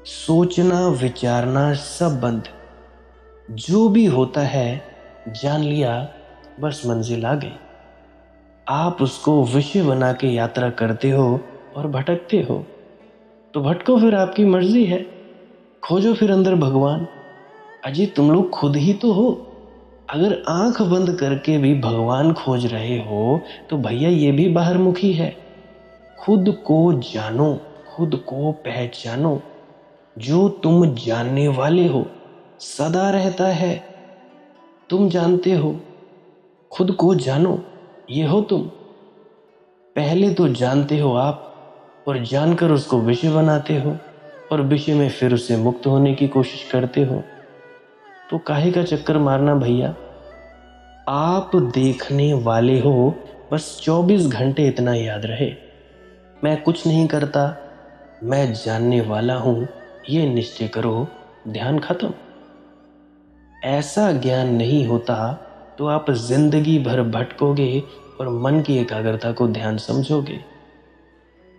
सोचना विचारना सब बंद। जो भी होता है जान लिया, बस मंजिल आ गई। आप उसको विषय बना के यात्रा करते हो और भटकते हो। तो भटको, फिर आपकी मर्जी है। खोजो फिर अंदर भगवान। अजी तुम लोग खुद ही तो हो। अगर आंख बंद करके भी भगवान खोज रहे हो तो भैया ये भी बाहर मुखी है। खुद को जानो, खुद को पहचानो। जो तुम जानने वाले हो सदा रहता है। तुम जानते हो, खुद को जानो। ये हो तुम। पहले तो जानते हो आप, और जानकर उसको विषय बनाते हो, और विषय में फिर उससे मुक्त होने की कोशिश करते हो। तो काहे का चक्कर मारना भैया। आप देखने वाले हो। बस 24 घंटे इतना याद रहे। मैं कुछ नहीं करता, मैं जानने वाला हूं, ये निश्चय करो। ध्यान खत्म। ऐसा ज्ञान नहीं होता तो आप जिंदगी भर भटकोगे और मन की एकाग्रता को ध्यान समझोगे।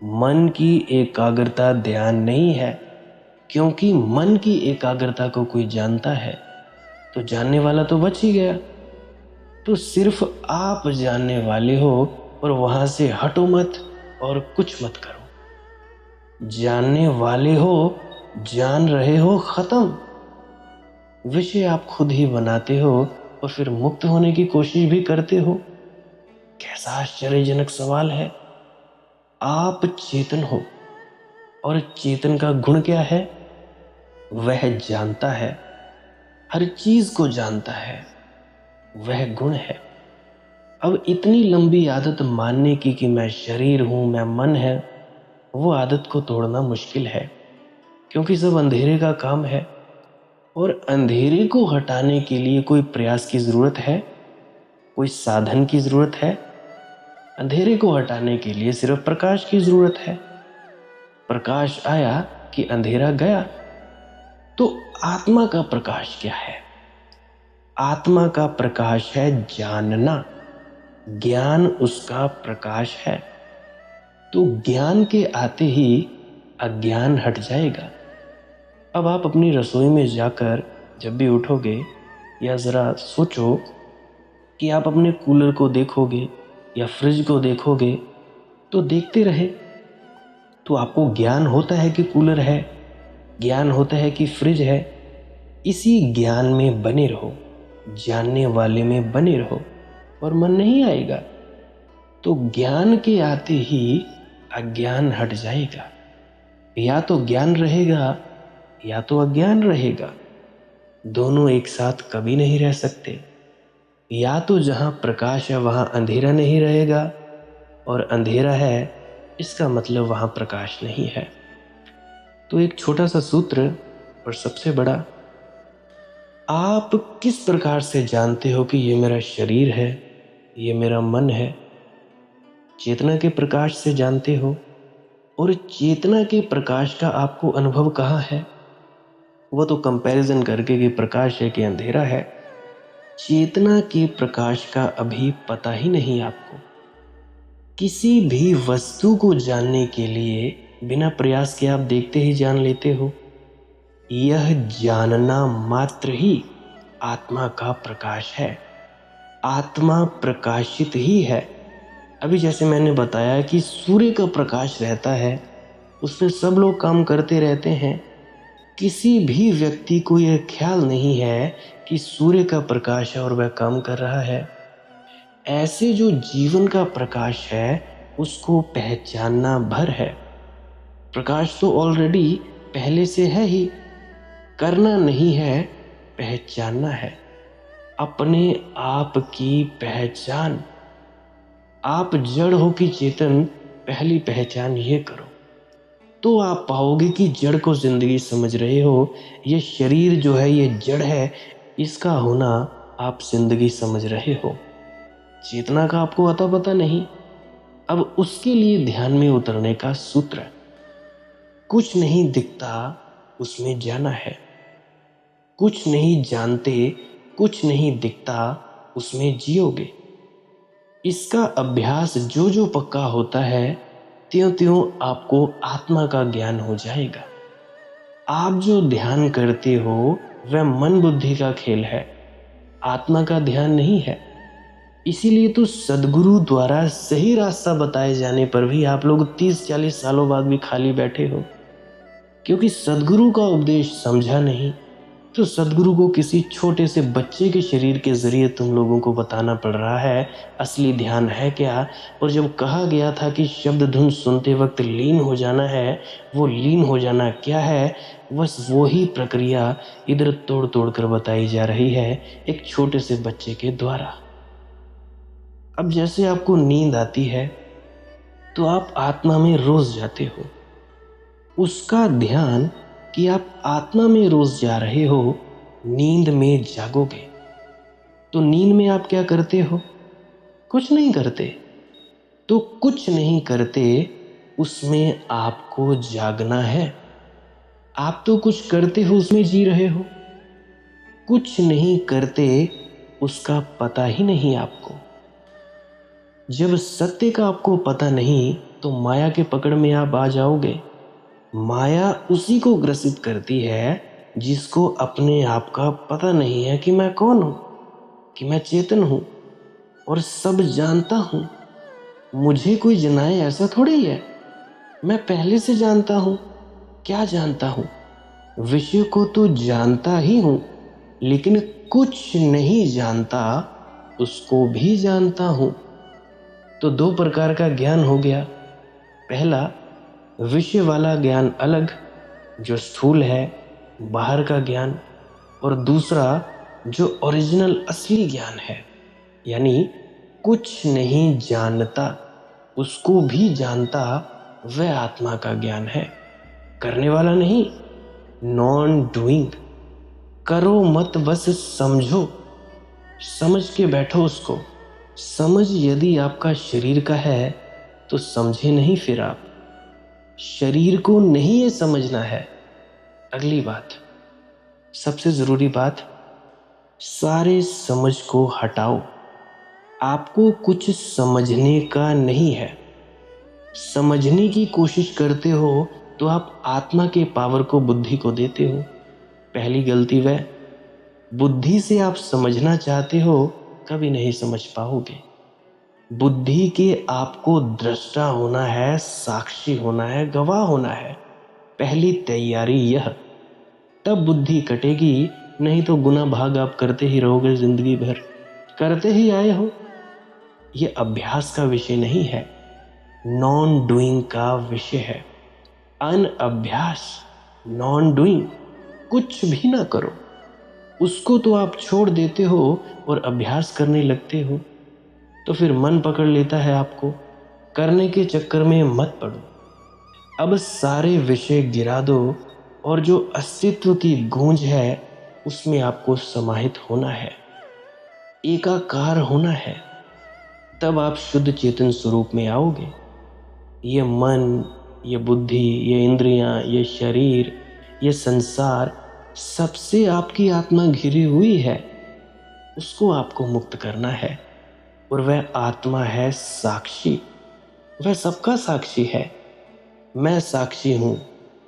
मन की एकाग्रता ध्यान नहीं है, क्योंकि मन की एकाग्रता को कोई जानता है तो जानने वाला तो बच ही गया। तो सिर्फ आप जानने वाले हो, और वहां से हटो मत और कुछ मत करो। जानने वाले हो, जान रहे हो, खत्म। विषय आप खुद ही बनाते हो और फिर मुक्त होने की कोशिश भी करते हो। कैसा आश्चर्यजनक सवाल है। आप चेतन हो, और चेतन का गुण क्या है? वह जानता है, हर चीज को जानता है। वह गुण है। अब इतनी लंबी आदत मानने की कि मैं शरीर हूं, मैं मन है, वो आदत को तोड़ना मुश्किल है, क्योंकि सब अंधेरे का काम है। और अंधेरे को हटाने के लिए कोई प्रयास की जरूरत है, कोई साधन की जरूरत है? अंधेरे को हटाने के लिए सिर्फ प्रकाश की जरूरत है। प्रकाश आया कि अंधेरा गया। तो आत्मा का प्रकाश क्या है? आत्मा का प्रकाश है जानना, ज्ञान उसका प्रकाश है। तो ज्ञान के आते ही अज्ञान हट जाएगा। अब आप अपनी रसोई में जाकर जब भी उठोगे या ज़रा सोचो कि आप अपने कूलर को देखोगे या फ्रिज को देखोगे, तो देखते रहे तो आपको ज्ञान होता है कि कूलर है, ज्ञान होता है कि फ्रिज है। इसी ज्ञान में बने रहो, जानने वाले में बने रहो और मन नहीं आएगा। तो ज्ञान के आते ही अज्ञान हट जाएगा। या तो ज्ञान रहेगा या तो अज्ञान रहेगा, दोनों एक साथ कभी नहीं रह सकते। या तो जहाँ प्रकाश है वहाँ अंधेरा नहीं रहेगा, और अंधेरा है इसका मतलब वहाँ प्रकाश नहीं है। तो एक छोटा सा सूत्र और सबसे बड़ा, आप किस प्रकार से जानते हो कि ये मेरा शरीर है, ये मेरा मन है? चेतना के प्रकाश से जानते हो। और चेतना के प्रकाश का आपको अनुभव कहाँ है? वो तो कंपैरिजन करके कि प्रकाश है कि अंधेरा है। चेतना के प्रकाश का अभी पता ही नहीं आपको। किसी भी वस्तु को जानने के लिए बिना प्रयास के आप देखते ही जान लेते हो। यह जानना मात्र ही आत्मा का प्रकाश है। आत्मा प्रकाशित ही है। अभी जैसे मैंने बताया कि सूर्य का प्रकाश रहता है, उसमें सब लोग काम करते रहते हैं। किसी भी व्यक्ति को यह ख्याल नहीं है कि सूर्य का प्रकाश है और वह काम कर रहा है। ऐसे जो जीवन का प्रकाश है उसको पहचानना भर है। प्रकाश तो ऑलरेडी पहले से है ही, करना नहीं है, पहचानना है। अपने आप की पहचान। आप जड़ हो कि चेतन, पहली पहचान ये करो, तो आप पाओगे कि जड़ को जिंदगी समझ रहे हो। ये शरीर जो है ये जड़ है, इसका होना आप जिंदगी समझ रहे हो। चेतना का आपको अता पता नहीं। अब उसके लिए ध्यान में उतरने का सूत्र, कुछ नहीं दिखता उसमें जाना है। कुछ नहीं जानते, कुछ नहीं दिखता उसमें जियोगे। इसका अभ्यास जो जो पक्का होता है, त्यों त्यों आपको आत्मा का ज्ञान हो जाएगा। आप जो ध्यान करते हो वह मन बुद्धि का खेल है, आत्मा का ध्यान नहीं है। इसीलिए तो सद्गुरु द्वारा सही रास्ता बताए जाने पर भी आप लोग 30-40 सालों बाद भी खाली बैठे हो, क्योंकि सद्गुरु का उपदेश समझा नहीं। तो सद्गुरु को किसी छोटे से बच्चे के शरीर के जरिए तुम लोगों को बताना पड़ रहा है असली ध्यान है क्या। और जब कहा गया था कि शब्द धुन सुनते वक्त लीन हो जाना है, वो लीन हो जाना क्या है? बस वही प्रक्रिया इधर तोड़ तोड़ कर बताई जा रही है एक छोटे से बच्चे के द्वारा। अब जैसे आपको नींद आती है तो आप आत्मा में रोज जाते हो। उसका ध्यान कि आप आत्मा में रोज जा रहे हो, नींद में जागोगे। तो नींद में आप क्या करते हो? कुछ नहीं करते। तो कुछ नहीं करते उसमें आपको जागना है। आप तो कुछ करते हो उसमें जी रहे हो। कुछ नहीं करते उसका पता ही नहीं आपको। जब सत्य का आपको पता नहीं तो माया के पकड़ में आप आ जाओगे। माया उसी को ग्रसित करती है जिसको अपने आप का पता नहीं है कि मैं कौन हूं, कि मैं चेतन हूं और सब जानता हूं। मुझे कोई जनाए ऐसा थोड़ी ही है। मैं पहले से जानता हूं। क्या जानता हूं? विषय को तो जानता ही हूं, लेकिन कुछ नहीं जानता उसको भी जानता हूं। तो दो प्रकार का ज्ञान हो गया। पहला विषय वाला ज्ञान अलग, जो स्थूल है, बाहर का ज्ञान। और दूसरा जो ओरिजिनल असली ज्ञान है, यानी कुछ नहीं जानता उसको भी जानता, वह आत्मा का ज्ञान है। करने वाला नहीं, नॉन डूइंग। करो मत, बस समझो, समझ के बैठो उसको। समझ यदि आपका शरीर का है तो समझे नहीं फिर आप। शरीर को नहीं ये समझना है। अगली बात, सबसे ज़रूरी बात, सारे समझ को हटाओ। आपको कुछ समझने का नहीं है। समझने की कोशिश करते हो तो आप आत्मा के पावर को बुद्धि को देते हो। पहली गलती वह, बुद्धि से आप समझना चाहते हो, कभी नहीं समझ पाओगे। बुद्धि के आपको दृष्टा होना है, साक्षी होना है, गवाह होना है। पहली तैयारी यह, तब बुद्धि कटेगी, नहीं तो गुना भाग आप करते ही रहोगे जिंदगी भर, करते ही आए हो। ये अभ्यास का विषय नहीं है, नॉन डूइंग का विषय है। अनअभ्यास, नॉन डूइंग, कुछ भी ना करो, उसको तो आप छोड़ देते हो और अभ्यास करने लगते हो, तो फिर मन पकड़ लेता है आपको। करने के चक्कर में मत पड़ो। अब सारे विषय गिरा दो और जो अस्तित्व की गूंज है उसमें आपको समाहित होना है, एकाकार होना है। तब आप शुद्ध चेतन स्वरूप में आओगे। ये मन, ये बुद्धि, ये इंद्रियां, ये शरीर, ये संसार, सबसे आपकी आत्मा घिरी हुई है। उसको आपको मुक्त करना है। और वह आत्मा है साक्षी, वह सबका साक्षी है। मैं साक्षी हूँ,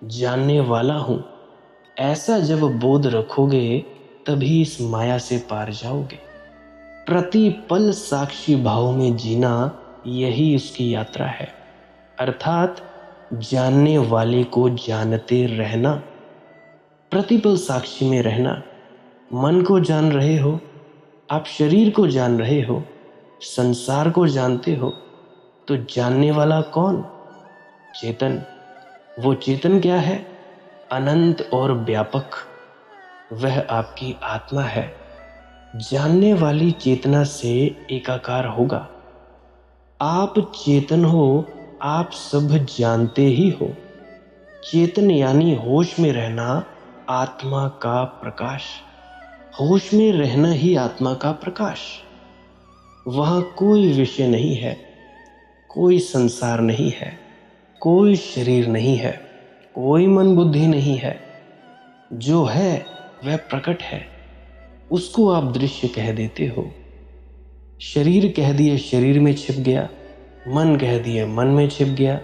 जानने वाला हूँ। ऐसा जब बोध रखोगे तभी इस माया से पार जाओगे। प्रति पल साक्षी भाव में जीना, यही उसकी यात्रा है। अर्थात जानने वाले को जानते रहना, प्रतिपल साक्षी में रहना। मन को जान रहे हो, आप शरीर को जान रहे हो, संसार को जानते हो, तो जानने वाला कौन? चेतन। वो चेतन क्या है? अनंत और व्यापक। वह आपकी आत्मा है। जानने वाली चेतना से एकाकार होगा। आप चेतन हो, आप सब जानते ही हो। चेतन यानी होश में रहना, आत्मा का प्रकाश। होश में रहना ही आत्मा का प्रकाश। वहां कोई विषय नहीं है, कोई संसार नहीं है, कोई शरीर नहीं है, कोई मन बुद्धि नहीं है। जो है वह प्रकट है, उसको आप दृश्य कह देते हो। शरीर कह दिए शरीर में छिप गया, मन कह दिए मन में छिप गया।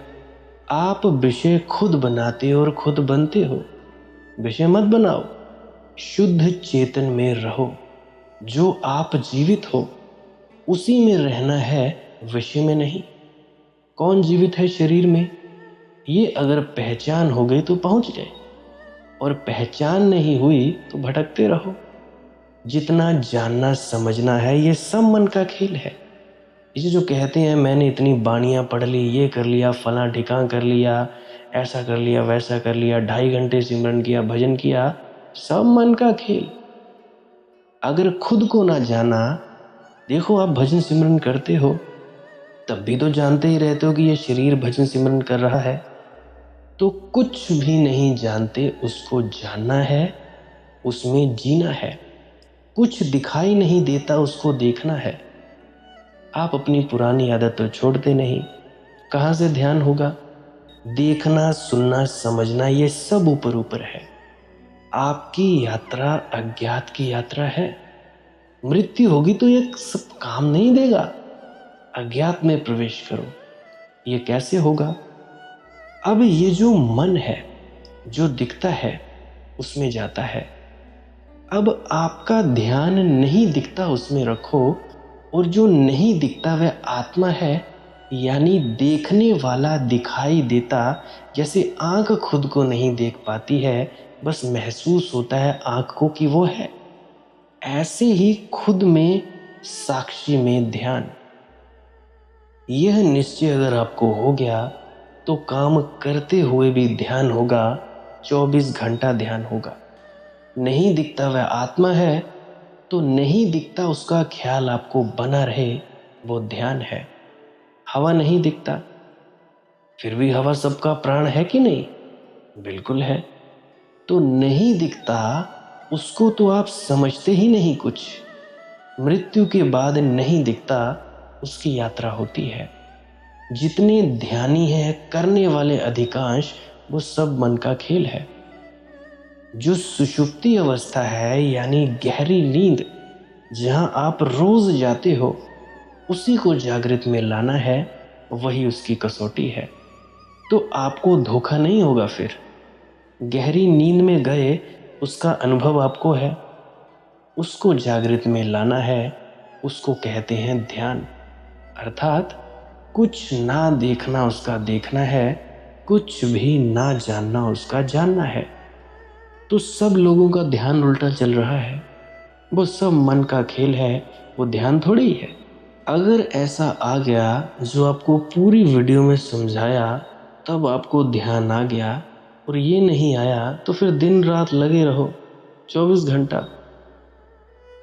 आप विषय खुद बनाते और खुद बनते हो। विषय मत बनाओ, शुद्ध चेतन में रहो। जो आप जीवित हो उसी में रहना है, विषय में नहीं। कौन जीवित है शरीर में? ये अगर पहचान हो गई तो पहुंच गए, और पहचान नहीं हुई तो भटकते रहो। जितना जानना समझना है ये सब मन का खेल है। इसे जो कहते हैं मैंने इतनी बाणियाँ पढ़ ली, ये कर लिया, फलां ठिकां कर लिया, ऐसा कर लिया, वैसा कर लिया, 2.5 घंटे सिमरन किया, भजन किया, सब मन का खेल। अगर खुद को ना जाना, देखो आप भजन सिमरन करते हो तब भी तो जानते ही रहते हो कि ये शरीर भजन सिमरन कर रहा है, तो कुछ भी नहीं जानते। उसको जानना है, उसमें जीना है। कुछ दिखाई नहीं देता, उसको देखना है। आप अपनी पुरानी आदत तो छोड़ते नहीं, कहाँ से ध्यान होगा? देखना, सुनना, समझना, ये सब ऊपर ऊपर है। आपकी यात्रा अज्ञात की यात्रा है। मृत्यु होगी तो ये सब काम नहीं देगा। अज्ञात में प्रवेश करो, ये कैसे होगा? अब ये जो मन है, जो दिखता है उसमें जाता है। अब आपका ध्यान नहीं दिखता उसमें रखो, और जो नहीं दिखता वह आत्मा है, यानी देखने वाला दिखाई देता। जैसे आंख खुद को नहीं देख पाती है, बस महसूस होता है आंख को कि वो है, ऐसे ही खुद में साक्षी में ध्यान। यह निश्चय अगर आपको हो गया तो काम करते हुए भी ध्यान होगा, 24 घंटा ध्यान होगा। नहीं दिखता वह आत्मा है, तो नहीं दिखता उसका ख्याल आपको बना रहे, वो ध्यान है। हवा नहीं दिखता, फिर भी हवा सबका प्राण है कि नहीं? बिल्कुल है। तो नहीं दिखता उसको तो आप समझते ही नहीं कुछ। मृत्यु के बाद नहीं दिखता, उसकी यात्रा होती है। जितने ध्यानी हैं, करने वाले अधिकांश, वो सब मन का खेल है। जो सुषुप्ति अवस्था है यानी गहरी नींद, जहां आप रोज जाते हो, उसी को जागृत में लाना है, वही उसकी कसौटी है। तो आपको धोखा नहीं होगा। फिर गहरी नींद में गए उसका अनुभव आपको है, उसको जागृत में लाना है, उसको कहते हैं ध्यान। अर्थात कुछ ना देखना उसका देखना है, कुछ भी ना जानना उसका जानना है। तो सब लोगों का ध्यान उल्टा चल रहा है, वो सब मन का खेल है, वो ध्यान थोड़ी है। अगर ऐसा आ गया जो आपको पूरी वीडियो में समझाया, तब आपको ध्यान आ गया, और ये नहीं आया तो फिर दिन रात लगे रहो 24 घंटा,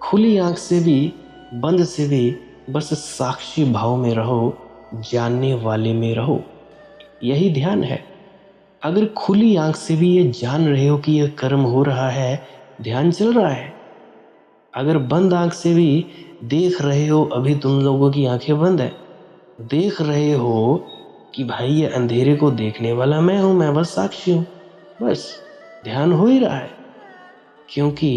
खुली आंख से भी बंद से भी, बस साक्षी भाव में रहो, जानने वाले में रहो। यही ध्यान है। अगर खुली आंख से भी ये जान रहे हो कि यह कर्म हो रहा है, ध्यान चल रहा है। अगर बंद आंख से भी देख रहे हो, अभी तुम लोगों की आंखें बंद है, देख रहे हो कि भाई ये अंधेरे को देखने वाला मैं हूं, मैं बस साक्षी हूं, बस ध्यान हो ही रहा है। क्योंकि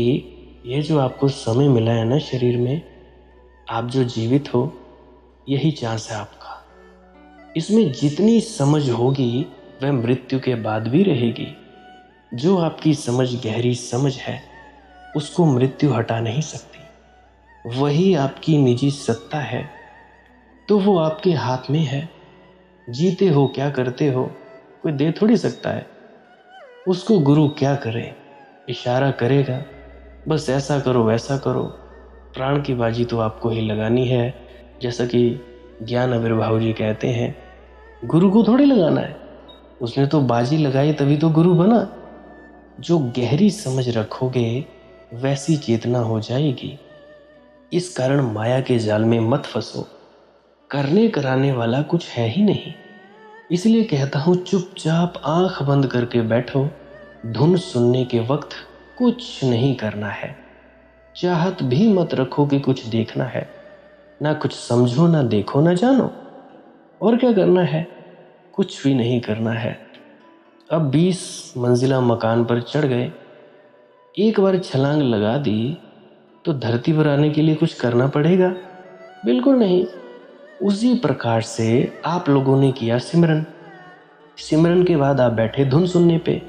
ये जो आपको समय मिला है ना शरीर में, आप जो जीवित हो, यही चांस है आपका। इसमें जितनी समझ होगी वह मृत्यु के बाद भी रहेगी। जो आपकी समझ गहरी समझ है, उसको मृत्यु हटा नहीं सकती। वही आपकी निजी सत्ता है, तो वो आपके हाथ में है। जीते हो क्या करते हो कोई दे थोड़ी सकता है। उसको गुरु क्या करे, इशारा करेगा, बस ऐसा करो वैसा करो। प्राण की बाजी तो आपको ही लगानी है, जैसा कि ज्ञान आविर्भाव जी कहते हैं। गुरु को थोड़ी लगाना है, उसने तो बाजी लगाई तभी तो गुरु बना। जो गहरी समझ रखोगे वैसी चेतना हो जाएगी। इस कारण माया के जाल में मत फंसो। करने कराने वाला कुछ है ही नहीं। इसलिए कहता हूं, चुपचाप आंख बंद करके बैठो। धुन सुनने के वक्त कुछ नहीं करना है। चाहत भी मत रखो कि कुछ देखना है। ना कुछ समझो, ना देखो, ना जानो। और क्या करना है? कुछ भी नहीं करना है। अब 20 मंजिला मकान पर चढ़ गए, एक बार छलांग लगा दी तो धरती पर आने के लिए कुछ करना पड़ेगा? बिल्कुल नहीं। उसी प्रकार से आप लोगों ने किया सिमरन। सिमरन के बाद आप बैठे धुन सुनने पे।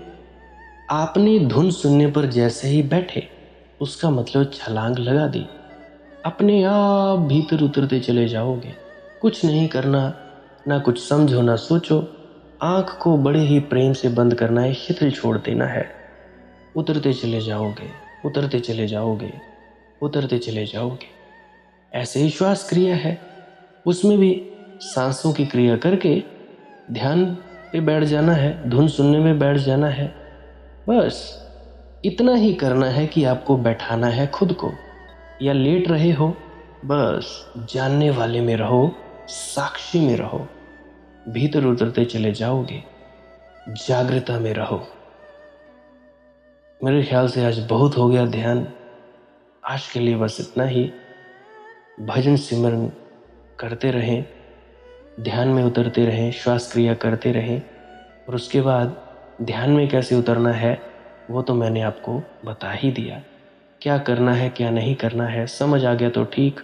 आपने धुन सुनने पर जैसे ही बैठे, उसका मतलब छलांग लगा दी। अपने आप भीतर उतरते चले जाओगे। कुछ नहीं करना, ना कुछ समझो ना सोचो। आंख को बड़े ही प्रेम से बंद करना है, शिथिल छोड़ देना है। उतरते चले जाओगे, उतरते चले जाओगे, उतरते चले जाओगे। ऐसे ही श्वास क्रिया है, उसमें भी सांसों की क्रिया करके ध्यान पे बैठ जाना है, धुन सुनने में बैठ जाना है। बस इतना ही करना है कि आपको बैठाना है खुद को, या लेट रहे हो, बस जानने वाले में रहो, साक्षी में रहो। भीतर उतरते चले जाओगे, जागृता में रहो। मेरे ख्याल से आज बहुत हो गया ध्यान। आज के लिए बस इतना ही। भजन सिमरन करते रहें, ध्यान में उतरते रहें, श्वास क्रिया करते रहें। और उसके बाद ध्यान में कैसे उतरना है वो तो मैंने आपको बता ही दिया। क्या करना है क्या नहीं करना है, समझ आ गया तो ठीक,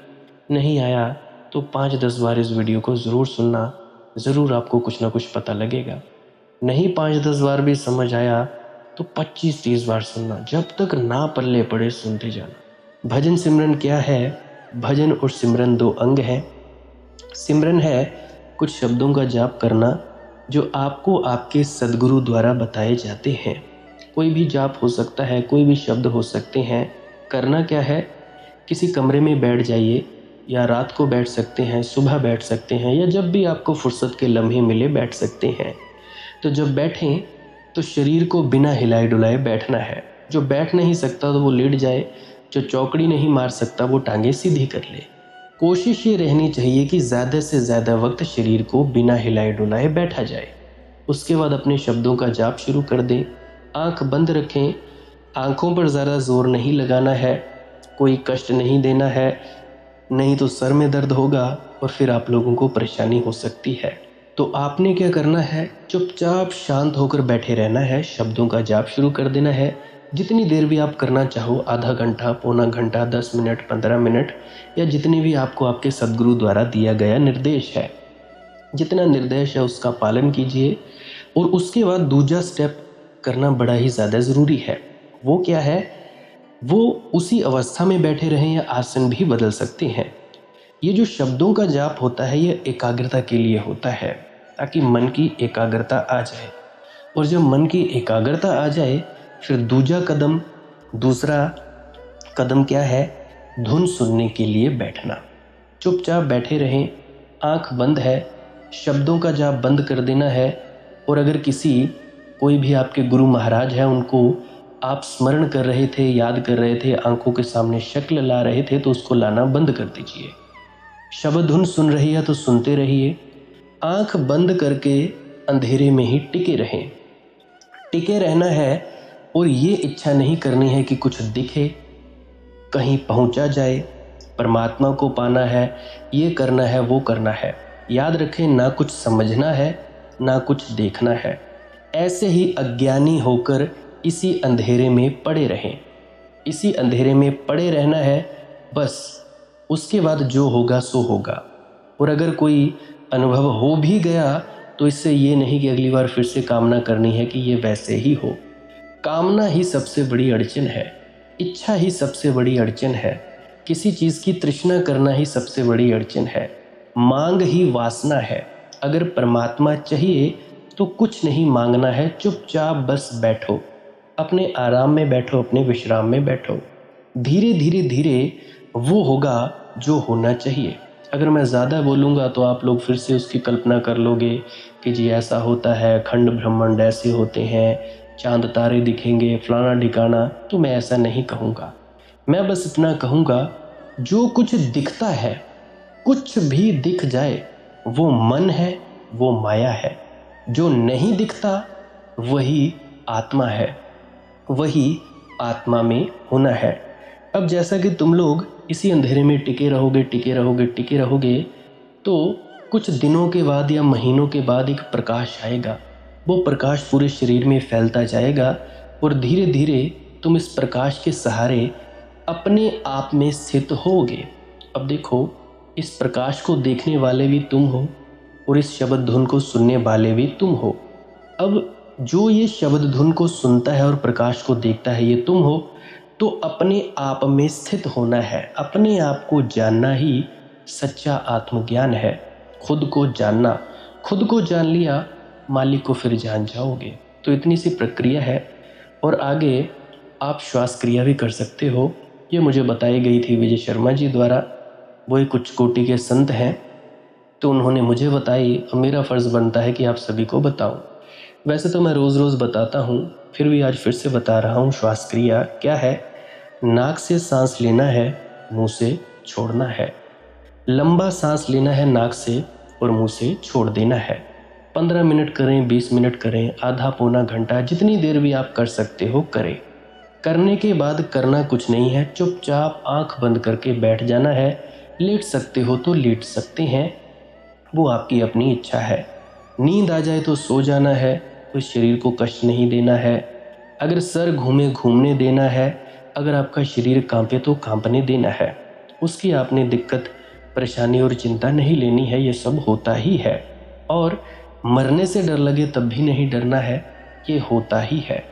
नहीं आया तो 5-10 बार इस वीडियो को ज़रूर सुनना। ज़रूर आपको कुछ ना कुछ पता लगेगा। नहीं 5-10 बार भी समझ आया तो 25-30 बार सुनना, जब तक ना पल्ले पड़े सुनते जाना। भजन सिमरन क्या है? भजन और सिमरन 2 अंग हैं। सिमरन है कुछ शब्दों का जाप करना जो आपको आपके सद्गुरु द्वारा बताए जाते हैं। कोई भी जाप हो सकता है, कोई भी शब्द हो सकते हैं। करना क्या है? किसी कमरे में बैठ जाइए, या रात को बैठ सकते हैं, सुबह बैठ सकते हैं, या जब भी आपको फुर्सत के लम्हे मिले बैठ सकते हैं। तो जब बैठें तो शरीर को बिना हिलाए डुलाए बैठना है। जो बैठ नहीं सकता तो वो लेट जाए, जो चौकड़ी नहीं मार सकता वो टांगे सीधी कर ले। कोशिश ये रहनी चाहिए कि ज़्यादा से ज़्यादा वक्त शरीर को बिना हिलाए डुलाए बैठा जाए। उसके बाद अपने शब्दों का जाप शुरू कर दें। आंख बंद रखें, आंखों पर ज़्यादा जोर नहीं लगाना है, कोई कष्ट नहीं देना है, नहीं तो सर में दर्द होगा और फिर आप लोगों को परेशानी हो सकती है। तो आपने क्या करना है? चुपचाप शांत होकर बैठे रहना है, शब्दों का जाप शुरू कर देना है, जितनी देर भी आप करना चाहो, आधा घंटा, पौना घंटा, 10 मिनट, 15 मिनट, या जितनी भी आपको आपके सद्गुरु द्वारा दिया गया निर्देश है, जितना निर्देश है उसका पालन कीजिए। और उसके बाद दूसरा स्टेप करना बड़ा ही ज़्यादा ज़रूरी है। वो क्या है? वो उसी अवस्था में बैठे रहें या आसन भी बदल सकते हैं। ये जो शब्दों का जाप होता है ये एकाग्रता के लिए होता है, ताकि मन की एकाग्रता आ जाए। और जब मन की एकाग्रता आ जाए फिर दूसरा कदम क्या है? धुन सुनने के लिए बैठना। चुपचाप बैठे रहें, आंख बंद है, शब्दों का जाप बंद कर देना है। और अगर कोई भी आपके गुरु महाराज है, उनको आप स्मरण कर रहे थे, याद कर रहे थे, आंखों के सामने शक्ल ला रहे थे, तो उसको लाना बंद कर दीजिए। शब्द धुन सुन रही है तो सुनते रहिए, आंख बंद करके अंधेरे में ही टिके रहें। टिके रहना है और ये इच्छा नहीं करनी है कि कुछ दिखे, कहीं पहुंचा जाए, परमात्मा को पाना है, ये करना है, वो करना है। याद रखें, ना कुछ समझना है, ना कुछ देखना है। ऐसे ही अज्ञानी होकर इसी अंधेरे में पड़े रहें। इसी अंधेरे में पड़े रहना है बस। उसके बाद जो होगा सो होगा। और अगर कोई अनुभव हो भी गया तो इससे ये नहीं कि अगली बार फिर से कामना करनी है कि ये वैसे ही हो। कामना ही सबसे बड़ी अड़चन है, इच्छा ही सबसे बड़ी अड़चन है, किसी चीज़ की तृष्णा करना ही सबसे बड़ी अड़चन है, मांग ही वासना है। अगर परमात्मा चाहिए तो कुछ नहीं मांगना है, चुपचाप बस बैठो, अपने आराम में बैठो, अपने विश्राम में बैठो। धीरे धीरे धीरे वो होगा जो होना चाहिए। अगर मैं ज़्यादा बोलूँगा तो आप लोग फिर से उसकी कल्पना कर लोगे कि जी ऐसा होता है, खंड ब्रह्मांड ऐसे होते हैं, चांद तारे दिखेंगे, फलाना ढिकाना। तो मैं ऐसा नहीं कहूँगा। मैं बस इतना कहूँगा, जो कुछ दिखता है, कुछ भी दिख जाए, वो मन है, वो माया है। जो नहीं दिखता वही आत्मा है, वही आत्मा में होना है। अब जैसा कि तुम लोग इसी अंधेरे में टिके रहोगे, टिके रहोगे, टिके रहोगे, तो कुछ दिनों के बाद या महीनों के बाद एक प्रकाश आएगा। वो प्रकाश पूरे शरीर में फैलता जाएगा और धीरे धीरे तुम इस प्रकाश के सहारे अपने आप में स्थित होगे। अब देखो, इस प्रकाश को देखने वाले भी तुम हो और इस शब्द धुन को सुनने वाले भी तुम हो। अब जो ये शब्द धुन को सुनता है और प्रकाश को देखता है, ये तुम हो। तो अपने आप में स्थित होना है, अपने आप को जानना ही सच्चा आत्मज्ञान है। खुद को जानना, खुद को जान लिया, मालिक को फिर जान जाओगे। तो इतनी सी प्रक्रिया है। और आगे आप श्वास क्रिया भी कर सकते हो। ये मुझे बताई गई थी विजय शर्मा जी द्वारा। वो एक उच्च कोटि के संत हैं, तो उन्होंने मुझे बताई। अब मेरा फ़र्ज़ बनता है कि आप सभी को बताऊं। वैसे तो मैं रोज़ रोज़ बताता हूँ, फिर भी आज फिर से बता रहा हूँ। श्वास क्रिया क्या है? नाक से सांस लेना है, मुंह से छोड़ना है। लंबा सांस लेना है नाक से और मुंह से छोड़ देना है। 15 मिनट करें, 20 मिनट करें, आधा पौना घंटा, जितनी देर भी आप कर सकते हो करें। करने के बाद करना कुछ नहीं है, चुपचाप आंख बंद करके बैठ जाना है। लेट सकते हो तो लेट सकते हैं, वो आपकी अपनी इच्छा है। नींद आ जाए तो सो जाना है, कोई शरीर को कष्ट नहीं देना है। अगर सर घूमे घूमने देना है, अगर आपका शरीर कांपे तो कांपने देना है। उसकी आपने दिक्कत, परेशानी और चिंता नहीं लेनी है, ये सब होता ही है। और मरने से डर लगे तब भी नहीं डरना है, ये होता ही है।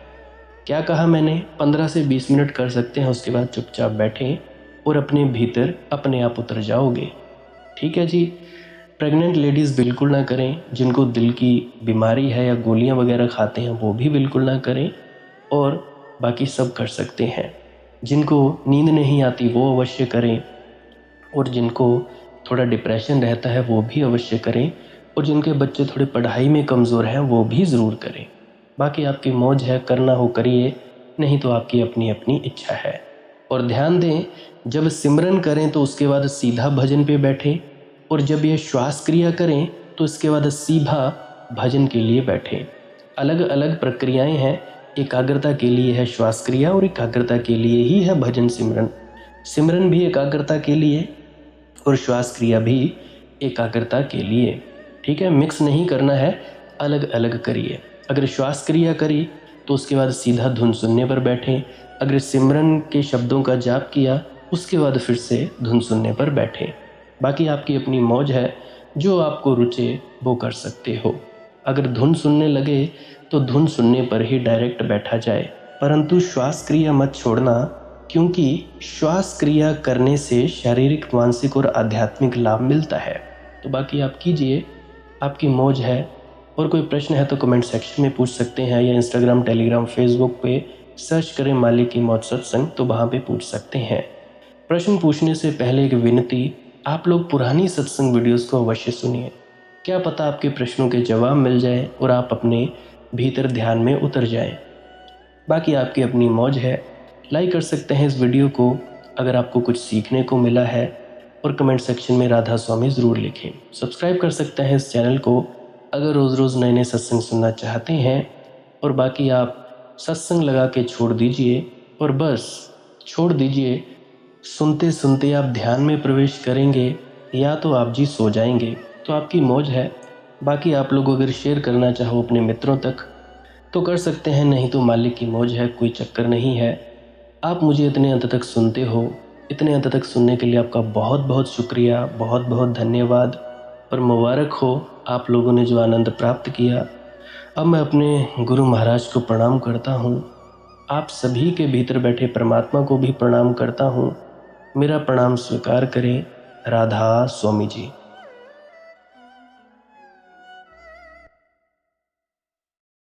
क्या कहा मैंने? 15 से 20 मिनट कर सकते हैं, उसके बाद चुपचाप बैठें और अपने भीतर अपने आप उतर जाओगे। ठीक है जी। प्रेग्नेंट लेडीज़ बिल्कुल ना करें, जिनको दिल की बीमारी है या गोलियां वगैरह खाते हैं वो भी बिल्कुल ना करें, और बाकी सब कर सकते हैं। जिनको नींद नहीं आती वो अवश्य करें, और जिनको थोड़ा डिप्रेशन रहता है वो भी अवश्य करें, और जिनके बच्चे थोड़े पढ़ाई में कमज़ोर हैं वो भी ज़रूर करें। बाकी आपकी मौज है, करना हो करिए, नहीं तो आपकी अपनी अपनी इच्छा है। और ध्यान दें, जब सिमरन करें तो उसके बाद सीधा भजन पे बैठें, और जब ये श्वास क्रिया करें तो इसके बाद सीधा भजन के लिए बैठें। अलग अलग प्रक्रियाएं हैं। एकाग्रता के लिए है श्वास क्रिया और एकाग्रता के लिए ही है भजन सिमरन। सिमरन भी एकाग्रता के लिए और श्वास क्रिया भी एकाग्रता के लिए। ठीक है, मिक्स नहीं करना है, अलग अलग करिए। अगर श्वास क्रिया करी तो उसके बाद सीधा धुन सुनने पर बैठें। अगर सिमरन के शब्दों का जाप किया उसके बाद फिर से धुन सुनने पर बैठें। बाकी आपकी अपनी मौज है, जो आपको रुचे वो कर सकते हो। अगर धुन सुनने लगे तो धुन सुनने पर ही डायरेक्ट बैठा जाए, परंतु श्वास क्रिया मत छोड़ना, क्योंकि श्वास क्रिया करने से शारीरिक, मानसिक और आध्यात्मिक लाभ मिलता है। तो बाकी आप कीजिए, आपकी मौज है। और कोई प्रश्न है तो कमेंट सेक्शन में पूछ सकते हैं, या इंस्टाग्राम, टेलीग्राम, फेसबुक पे सर्च करें मालिक की मौज सत्संग, तो वहाँ पे पूछ सकते हैं। प्रश्न पूछने से पहले एक विनती, आप लोग पुरानी सत्संग वीडियोस को अवश्य सुनिए। क्या पता आपके प्रश्नों के जवाब मिल जाए और आप अपने भीतर ध्यान में उतर जाएं। बाकी आपकी अपनी मौज है। लाइक कर सकते हैं इस वीडियो को अगर आपको कुछ सीखने को मिला है, और कमेंट सेक्शन में राधा स्वामी ज़रूर लिखें। सब्सक्राइब कर सकते हैं इस चैनल को अगर रोज़ रोज़ नए नए सत्संग सुनना चाहते हैं। और बाकी आप सत्संग लगा के छोड़ दीजिए, और बस छोड़ दीजिए। सुनते सुनते आप ध्यान में प्रवेश करेंगे या तो आप जी सो जाएंगे, तो आपकी मौज है। बाकी आप लोग अगर शेयर करना चाहो अपने मित्रों तक तो कर सकते हैं, नहीं तो मालिक की मौज है, कोई चक्कर नहीं है। आप मुझे इतने अंत तक सुनते हो, इतने अंत तक सुनने के लिए आपका बहुत बहुत शुक्रिया, बहुत बहुत धन्यवाद। और मुबारक हो आप लोगों ने जो आनंद प्राप्त किया। अब मैं अपने गुरु महाराज को प्रणाम करता हूँ। आप सभी के भीतर बैठे परमात्मा को भी प्रणाम करता हूँ। मेरा प्रणाम स्वीकार करें। राधा स्वामी जी।